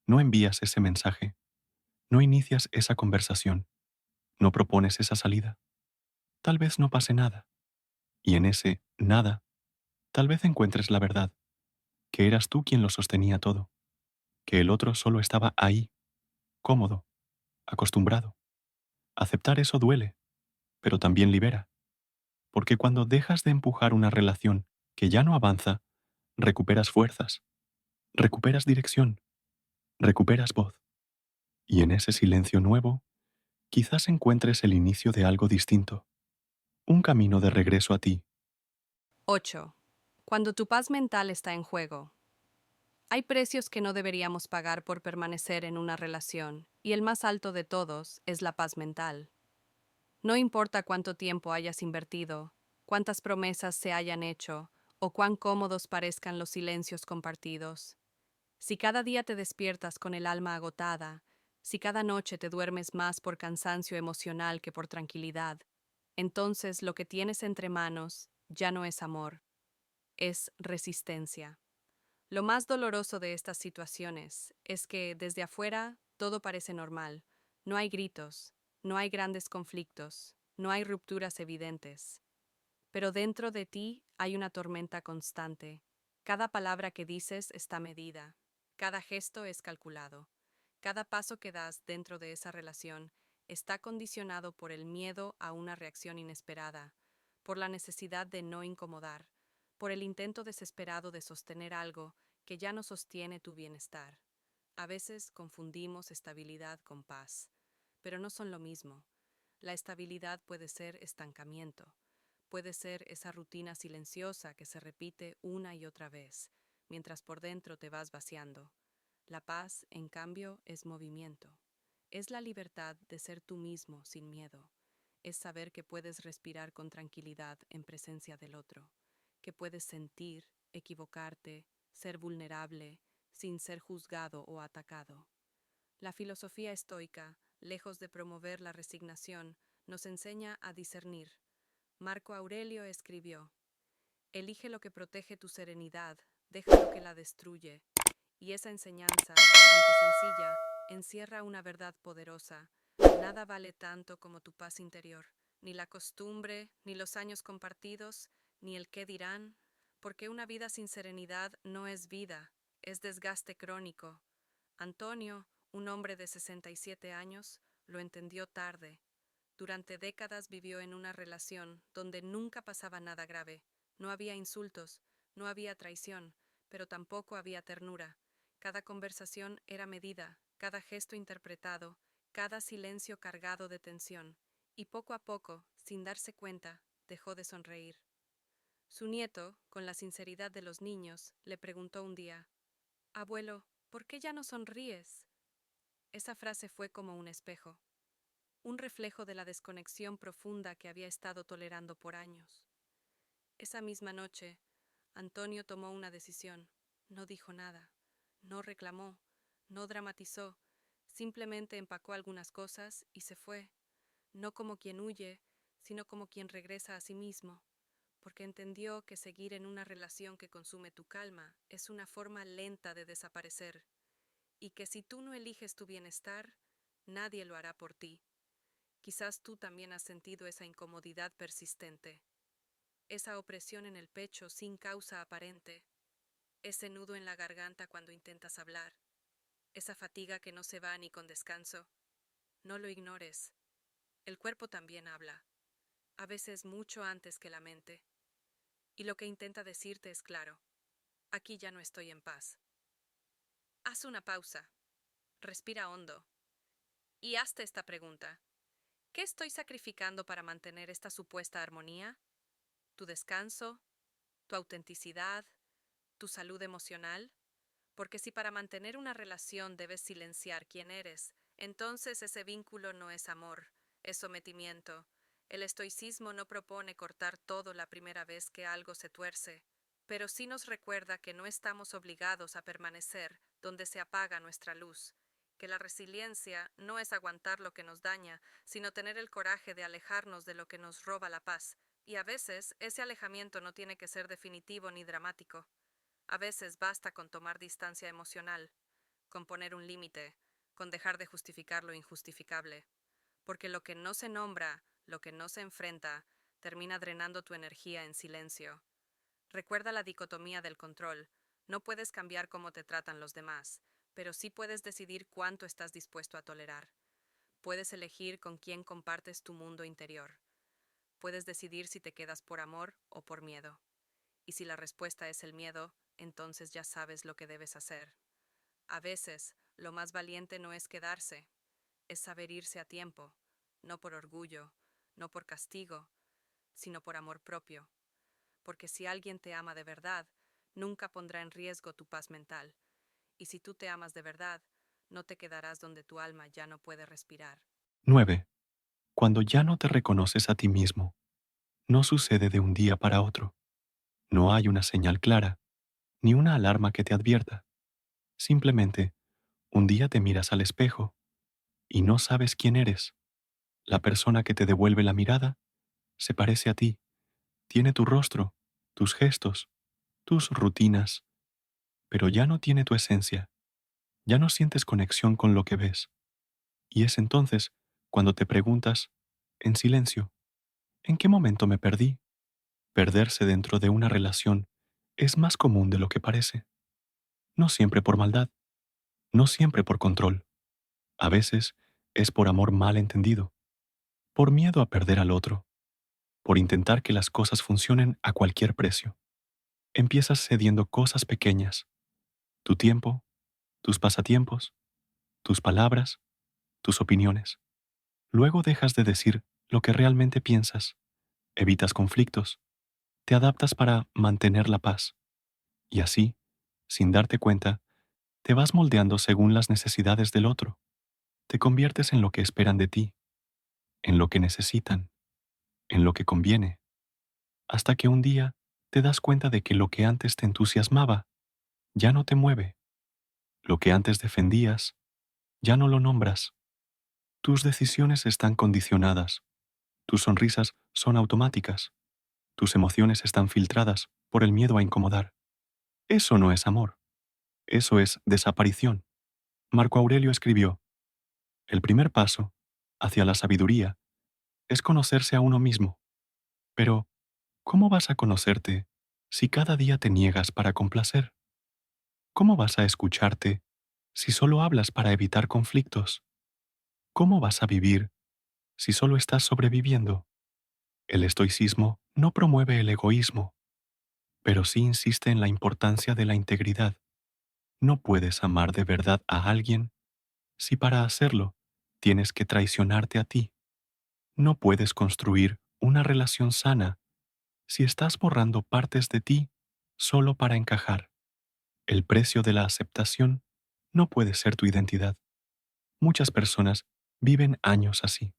Speaker 1: no envías ese mensaje, no inicias esa conversación? no propones esa salida, tal vez no pase nada. Y en ese nada, tal vez encuentres la verdad, que eras tú quien lo sostenía todo, que el otro solo estaba ahí, cómodo, acostumbrado. Aceptar eso duele, pero también libera, porque cuando dejas de empujar una relación que ya no avanza, recuperas fuerzas, recuperas dirección, recuperas voz. Y en ese silencio nuevo, quizás encuentres el inicio de algo distinto, un camino de regreso a ti.
Speaker 2: 8. Cuando tu paz mental está en juego. Hay precios que no deberíamos pagar por permanecer en una relación, y el más alto de todos es la paz mental. No importa cuánto tiempo hayas invertido, cuántas promesas se hayan hecho, o cuán cómodos parezcan los silencios compartidos. Si cada día te despiertas con el alma agotada, si cada noche te duermes más por cansancio emocional que por tranquilidad, entonces lo que tienes entre manos ya no es amor, es resistencia. Lo más doloroso de estas situaciones es que desde afuera todo parece normal. No hay gritos, no hay grandes conflictos, no hay rupturas evidentes. Pero dentro de ti hay una tormenta constante. Cada palabra que dices está medida, cada gesto es calculado, cada paso que das dentro de esa relación está condicionado por el miedo a una reacción inesperada, por la necesidad de no incomodar, por el intento desesperado de sostener algo que ya no sostiene tu bienestar. A veces confundimos estabilidad con paz, pero no son lo mismo. La estabilidad puede ser estancamiento. Puede ser esa rutina silenciosa que se repite una y otra vez, mientras por dentro te vas vaciando. La paz, en cambio, es movimiento. Es la libertad de ser tú mismo sin miedo. Es saber que puedes respirar con tranquilidad en presencia del otro, que puedes sentir, equivocarte, ser vulnerable, sin ser juzgado o atacado. La filosofía estoica, lejos de promover la resignación, nos enseña a discernir. Marco Aurelio escribió: elige lo que protege tu serenidad, deja lo que la destruye. Y esa enseñanza, aunque sencilla, encierra una verdad poderosa. Nada vale tanto como tu paz interior, ni la costumbre, ni los años compartidos, ni el qué dirán, porque una vida sin serenidad no es vida, es desgaste crónico. Antonio, un hombre de 67 años, lo entendió tarde. Durante décadas vivió en una relación donde nunca pasaba nada grave. No había insultos, no había traición, pero tampoco había ternura. Cada conversación era medida, cada gesto interpretado, cada silencio cargado de tensión. Y poco a poco, sin darse cuenta, dejó de sonreír. Su nieto, con la sinceridad de los niños, le preguntó un día: Abuelo, ¿por qué ya no sonríes? Esa frase fue como un espejo, un reflejo de la desconexión profunda que había estado tolerando por años. Esa misma noche, Antonio tomó una decisión. No dijo nada, no reclamó, no dramatizó, simplemente empacó algunas cosas y se fue, no como quien huye, sino como quien regresa a sí mismo, porque entendió que seguir en una relación que consume tu calma es una forma lenta de desaparecer, y que si tú no eliges tu bienestar, nadie lo hará por ti. Quizás tú también has sentido esa incomodidad persistente, esa opresión en el pecho sin causa aparente, ese nudo en la garganta cuando intentas hablar, esa fatiga que no se va ni con descanso. No lo ignores. El cuerpo también habla, a veces mucho antes que la mente. Y lo que intenta decirte es claro: aquí ya no estoy en paz. Haz una pausa, respira hondo y hazte esta pregunta: ¿qué estoy sacrificando para mantener esta supuesta armonía? ¿Tu descanso? ¿Tu autenticidad? ¿Tu salud emocional? Porque si para mantener una relación debes silenciar quién eres, entonces ese vínculo no es amor, es sometimiento. El estoicismo no propone cortar todo la primera vez que algo se tuerce, pero sí nos recuerda que no estamos obligados a permanecer donde se apaga nuestra luz, que la resiliencia no es aguantar lo que nos daña, sino tener el coraje de alejarnos de lo que nos roba la paz, y a veces ese alejamiento no tiene que ser definitivo ni dramático. A veces basta con tomar distancia emocional, con poner un límite, con dejar de justificar lo injustificable. porque lo que no se nombra, lo que no se enfrenta, termina drenando tu energía en silencio. Recuerda la dicotomía del control. No puedes cambiar cómo te tratan los demás, pero sí puedes decidir cuánto estás dispuesto a tolerar. Puedes elegir con quién compartes tu mundo interior. Puedes decidir si te quedas por amor o por miedo. Y si la respuesta es el miedo, entonces ya sabes lo que debes hacer. A veces, lo más valiente no es quedarse, es saber irse a tiempo, no por orgullo, no por castigo, sino por amor propio. Porque si alguien te ama de verdad, nunca pondrá en riesgo tu paz mental. Y si tú te amas de verdad, no te quedarás donde tu alma ya no puede respirar.
Speaker 1: 9. Cuando ya no te reconoces a ti mismo, no sucede de un día para otro. No hay una señal clara, ni una alarma que te advierta. Simplemente, un día te miras al espejo y no sabes quién eres. La persona que te devuelve la mirada se parece a ti, tiene tu rostro, tus gestos, tus rutinas, pero ya no tiene tu esencia, ya no sientes conexión con lo que ves. Y es entonces cuando te preguntas, en silencio, ¿en qué momento me perdí? Perderse dentro de una relación es más común de lo que parece. No siempre por maldad, no siempre por control. A veces es por amor mal entendido, por miedo a perder al otro, por intentar que las cosas funcionen a cualquier precio. Empiezas cediendo cosas pequeñas, tu tiempo, tus pasatiempos, tus palabras, tus opiniones. Luego dejas de decir lo que realmente piensas, evitas conflictos, te adaptas para mantener la paz. Y así, sin darte cuenta, te vas moldeando según las necesidades del otro. Te conviertes en lo que esperan de ti, en lo que necesitan, en lo que conviene, hasta que un día te das cuenta de que lo que antes te entusiasmaba ya no te mueve, lo que antes defendías ya no lo nombras. Tus decisiones están condicionadas, tus sonrisas son automáticas, tus emociones están filtradas por el miedo a incomodar. Eso no es amor, eso es desaparición. Marco Aurelio escribió, el primer paso hacia la sabiduría es conocerse a uno mismo. Pero, ¿cómo vas a conocerte si cada día te niegas para complacer? ¿Cómo vas a escucharte si solo hablas para evitar conflictos? ¿Cómo vas a vivir si solo estás sobreviviendo? El estoicismo no promueve el egoísmo, pero sí insiste en la importancia de la integridad. No puedes amar de verdad a alguien si para hacerlo tienes que traicionarte a ti. No puedes construir una relación sana si estás borrando partes de ti solo para encajar. El precio de la aceptación no puede ser tu identidad. Muchas personas viven años así,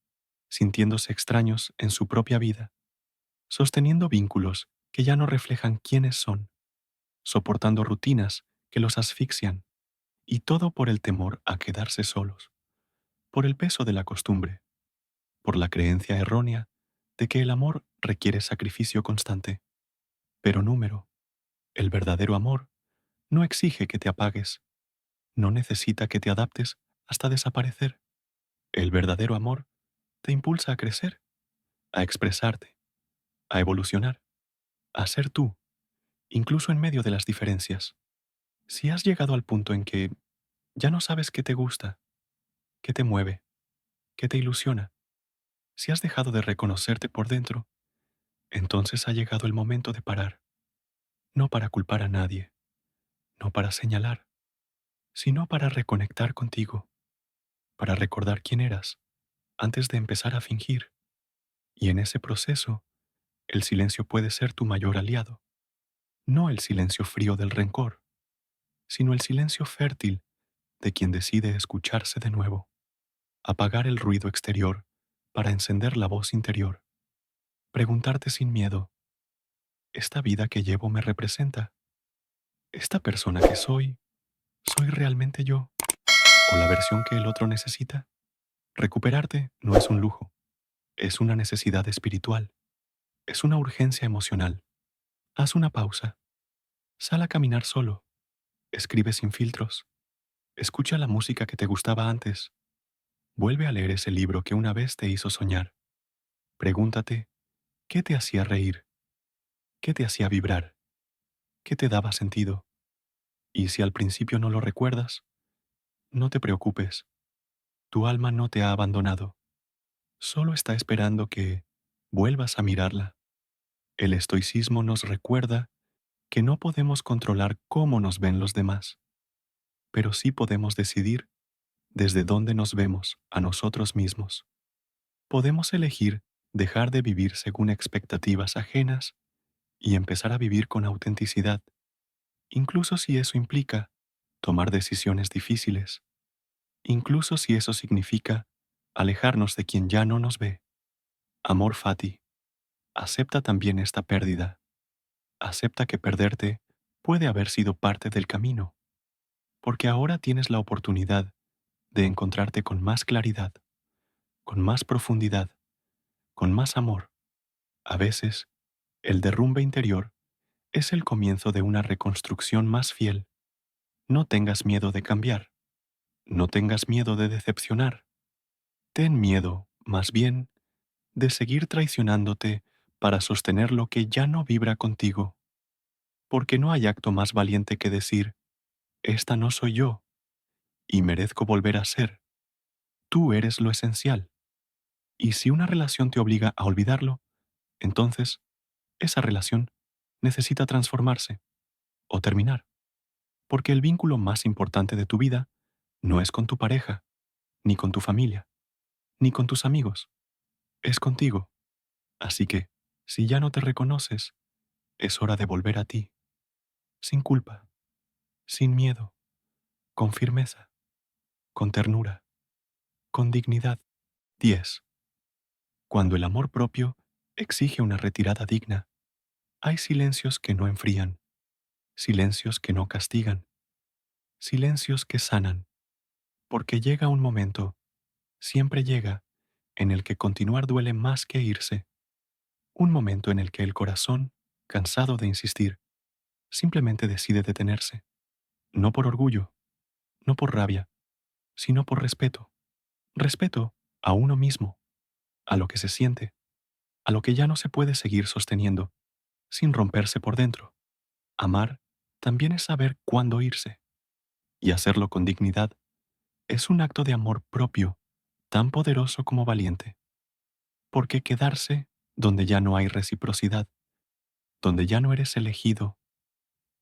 Speaker 1: sintiéndose extraños en su propia vida, sosteniendo vínculos que ya no reflejan quiénes son, soportando rutinas que los asfixian, y todo por el temor a quedarse solos, por el peso de la costumbre, por la creencia errónea de que el amor requiere sacrificio constante. Pero número, el verdadero amor no exige que te apagues, no necesita que te adaptes hasta desaparecer. El verdadero amor te impulsa a crecer, a expresarte, a evolucionar, a ser tú, incluso en medio de las diferencias. Si has llegado al punto en que ya no sabes qué te gusta, qué te mueve, qué te ilusiona, si has dejado de reconocerte por dentro, entonces ha llegado el momento de parar, no para culpar a nadie, no para señalar, sino para reconectar contigo, para recordar quién eras antes de empezar a fingir. Y en ese proceso, el silencio puede ser tu mayor aliado, no el silencio frío del rencor, sino el silencio fértil de quien decide escucharse de nuevo, apagar el ruido exterior para encender la voz interior, preguntarte sin miedo, ¿esta vida que llevo me representa? ¿Esta persona que soy realmente yo? ¿O la versión que el otro necesita? Recuperarte no es un lujo, es una necesidad espiritual, es una urgencia emocional. Haz una pausa, sal a caminar solo, escribe sin filtros, escucha la música que te gustaba antes, Vuelve a leer ese libro que una vez te hizo soñar. Pregúntate, ¿qué te hacía reír? ¿Qué te hacía vibrar? ¿Qué te daba sentido? Y si al principio no lo recuerdas, no te preocupes, tu alma no te ha abandonado, solo está esperando que vuelvas a mirarla. El estoicismo nos recuerda que no podemos controlar cómo nos ven los demás, pero sí podemos decidir desde dónde nos vemos a nosotros mismos. Podemos elegir dejar de vivir según expectativas ajenas y empezar a vivir con autenticidad, incluso si eso implica tomar decisiones difíciles, incluso si eso significa alejarnos de quien ya no nos ve. Amor fati, acepta también esta pérdida. Acepta que perderte puede haber sido parte del camino, porque ahora tienes la oportunidad de encontrarte con más claridad, con más profundidad, con más amor. A veces, el derrumbe interior es el comienzo de una reconstrucción más fiel. No tengas miedo de cambiar, no tengas miedo de decepcionar. Ten miedo, más bien, de seguir traicionándote para sostener lo que ya no vibra contigo, porque no hay acto más valiente que decir, esta no soy yo, y merezco volver a ser. Tú eres lo esencial. Y si una relación te obliga a olvidarlo, entonces, esa relación necesita transformarse o terminar, porque el vínculo más importante de tu vida no es con tu pareja, ni con tu familia, ni con tus amigos, es contigo. Así que, si ya no te reconoces, es hora de volver a ti, sin culpa, sin miedo, con firmeza, con ternura, con dignidad. 10. Cuando el amor propio exige una retirada digna, hay silencios que no enfrían, silencios que no castigan, silencios que sanan, porque llega un momento, siempre llega, en el que continuar duele más que irse, un momento en el que el corazón, cansado de insistir, simplemente decide detenerse, no por orgullo, no por rabia, sino por respeto. Respeto a uno mismo, a lo que se siente, a lo que ya no se puede seguir sosteniendo, sin romperse por dentro. Amar también es saber cuándo irse, y hacerlo con dignidad es un acto de amor propio, tan poderoso como valiente, porque quedarse donde ya no hay reciprocidad, donde ya no eres elegido,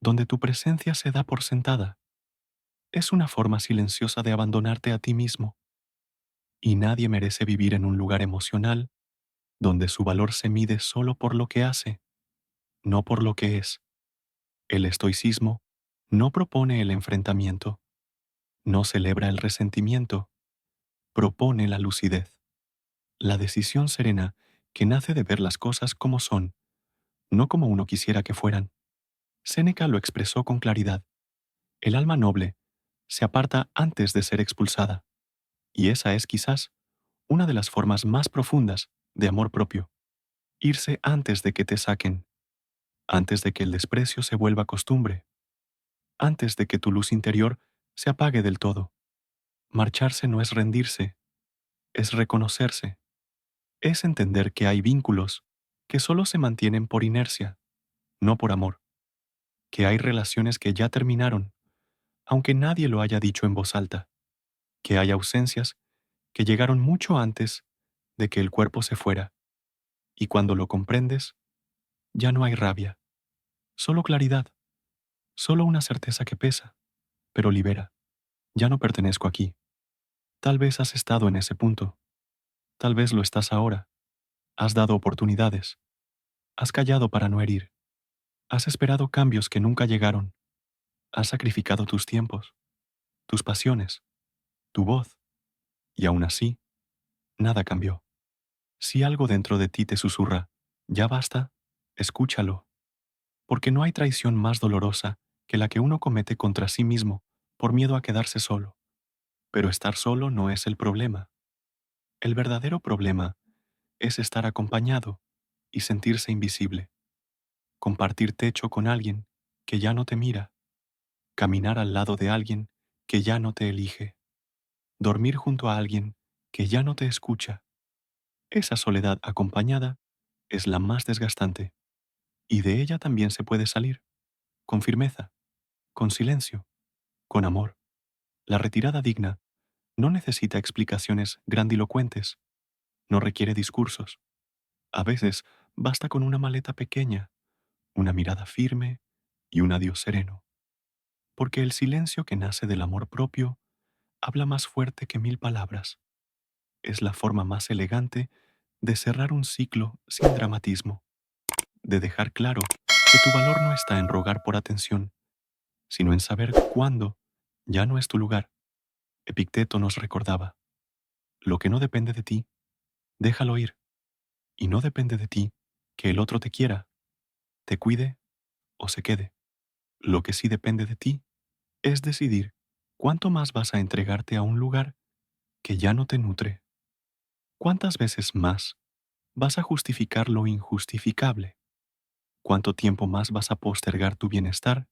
Speaker 1: donde tu presencia se da por sentada, es una forma silenciosa de abandonarte a ti mismo, y nadie merece vivir en un lugar emocional donde su valor se mide solo por lo que hace, no por lo que es. El estoicismo no propone el enfrentamiento, no celebra el resentimiento, propone la lucidez, la decisión serena que nace de ver las cosas como son, no como uno quisiera que fueran. Séneca lo expresó con claridad. El alma noble se aparta antes de ser expulsada, y esa es quizás una de las formas más profundas de amor propio. Irse antes de que te saquen, antes de que el desprecio se vuelva costumbre, antes de que tu luz interior se apague del todo. Marcharse no es rendirse, es reconocerse, es entender que hay vínculos que solo se mantienen por inercia, no por amor, que hay relaciones que ya terminaron, aunque nadie lo haya dicho en voz alta, que hay ausencias que llegaron mucho antes de que el cuerpo se fuera, y cuando lo comprendes, ya no hay rabia, solo claridad, solo una certeza que pesa, pero libera. Ya no pertenezco aquí. Tal vez has estado en ese punto, tal vez lo estás ahora. Has dado oportunidades, has callado para no herir, has esperado cambios que nunca llegaron, has sacrificado tus tiempos, tus pasiones, tu voz, y aún así, nada cambió. Si algo dentro de ti te susurra, ya basta, escúchalo, porque no hay traición más dolorosa que la que uno comete contra sí mismo por miedo a quedarse solo. Pero estar solo no es el problema. El verdadero problema es estar acompañado y sentirse invisible. Compartir techo con alguien que ya no te mira, caminar al lado de alguien que ya no te elige, dormir junto a alguien que ya no te escucha. Esa soledad acompañada es la más desgastante, y de ella también se puede salir, con firmeza, con silencio, con amor. La retirada digna no necesita explicaciones grandilocuentes, no requiere discursos. A veces basta con una maleta pequeña, una mirada firme y un adiós sereno, porque el silencio que nace del amor propio habla más fuerte que mil palabras. Es la forma más elegante de cerrar un ciclo sin dramatismo, de dejar claro que tu valor no está en rogar por atención, sino en saber cuándo ya no es tu lugar. Epicteto nos recordaba, lo que no depende de ti, déjalo ir, y no depende de ti que el otro te quiera, te cuide o se quede. Lo que sí depende de ti es decidir cuánto más vas a entregarte a un lugar que ya no te nutre. ¿Cuántas veces más vas a justificar lo injustificable? ¿Cuánto tiempo más vas a postergar tu bienestar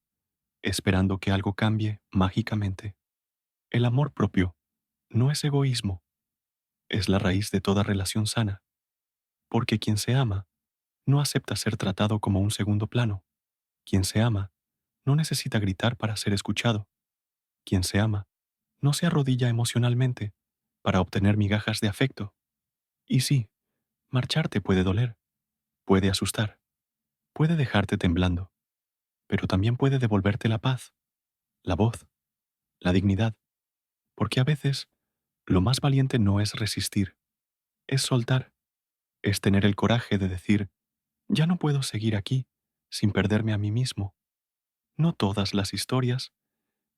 Speaker 1: esperando que algo cambie mágicamente? El amor propio no es egoísmo, es la raíz de toda relación sana, porque quien se ama no acepta ser tratado como un segundo plano. Quien se ama no necesita gritar para ser escuchado. Quien se ama no se arrodilla emocionalmente para obtener migajas de afecto. Y sí, marcharte puede doler, puede asustar, puede dejarte temblando, pero también puede devolverte la paz, la voz, la dignidad, porque a veces lo más valiente no es resistir, es soltar, es tener el coraje de decir, ya no puedo seguir aquí sin perderme a mí mismo. No todas las historias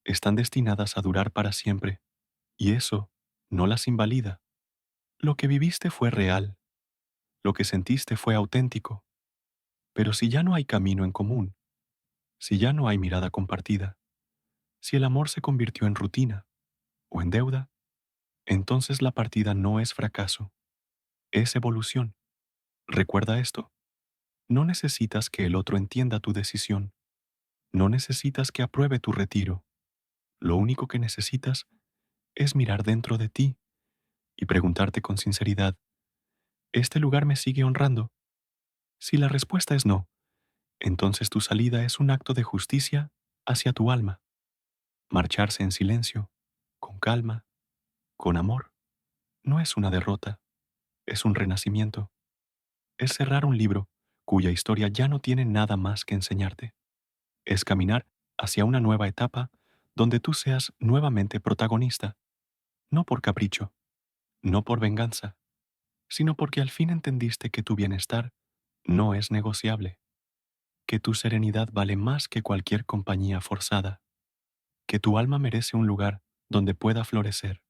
Speaker 1: están destinadas a durar para siempre, y eso no las invalida. Lo que viviste fue real, lo que sentiste fue auténtico, pero si ya no hay camino en común, si ya no hay mirada compartida, si el amor se convirtió en rutina o en deuda, entonces la partida no es fracaso, es evolución. Recuerda esto, no necesitas que el otro entienda tu decisión, no necesitas que apruebe tu retiro, lo único que necesitas es mirar dentro de ti y preguntarte con sinceridad, ¿este lugar me sigue honrando? Si la respuesta es no, entonces tu salida es un acto de justicia hacia tu alma. Marcharse en silencio, con calma, con amor, no es una derrota, es un renacimiento. Es cerrar un libro cuya historia ya no tiene nada más que enseñarte. Es caminar hacia una nueva etapa donde tú seas nuevamente protagonista, no por capricho, no por venganza, sino porque al fin entendiste que tu bienestar no es negociable, que tu serenidad vale más que cualquier compañía forzada, que tu alma merece un lugar donde pueda florecer.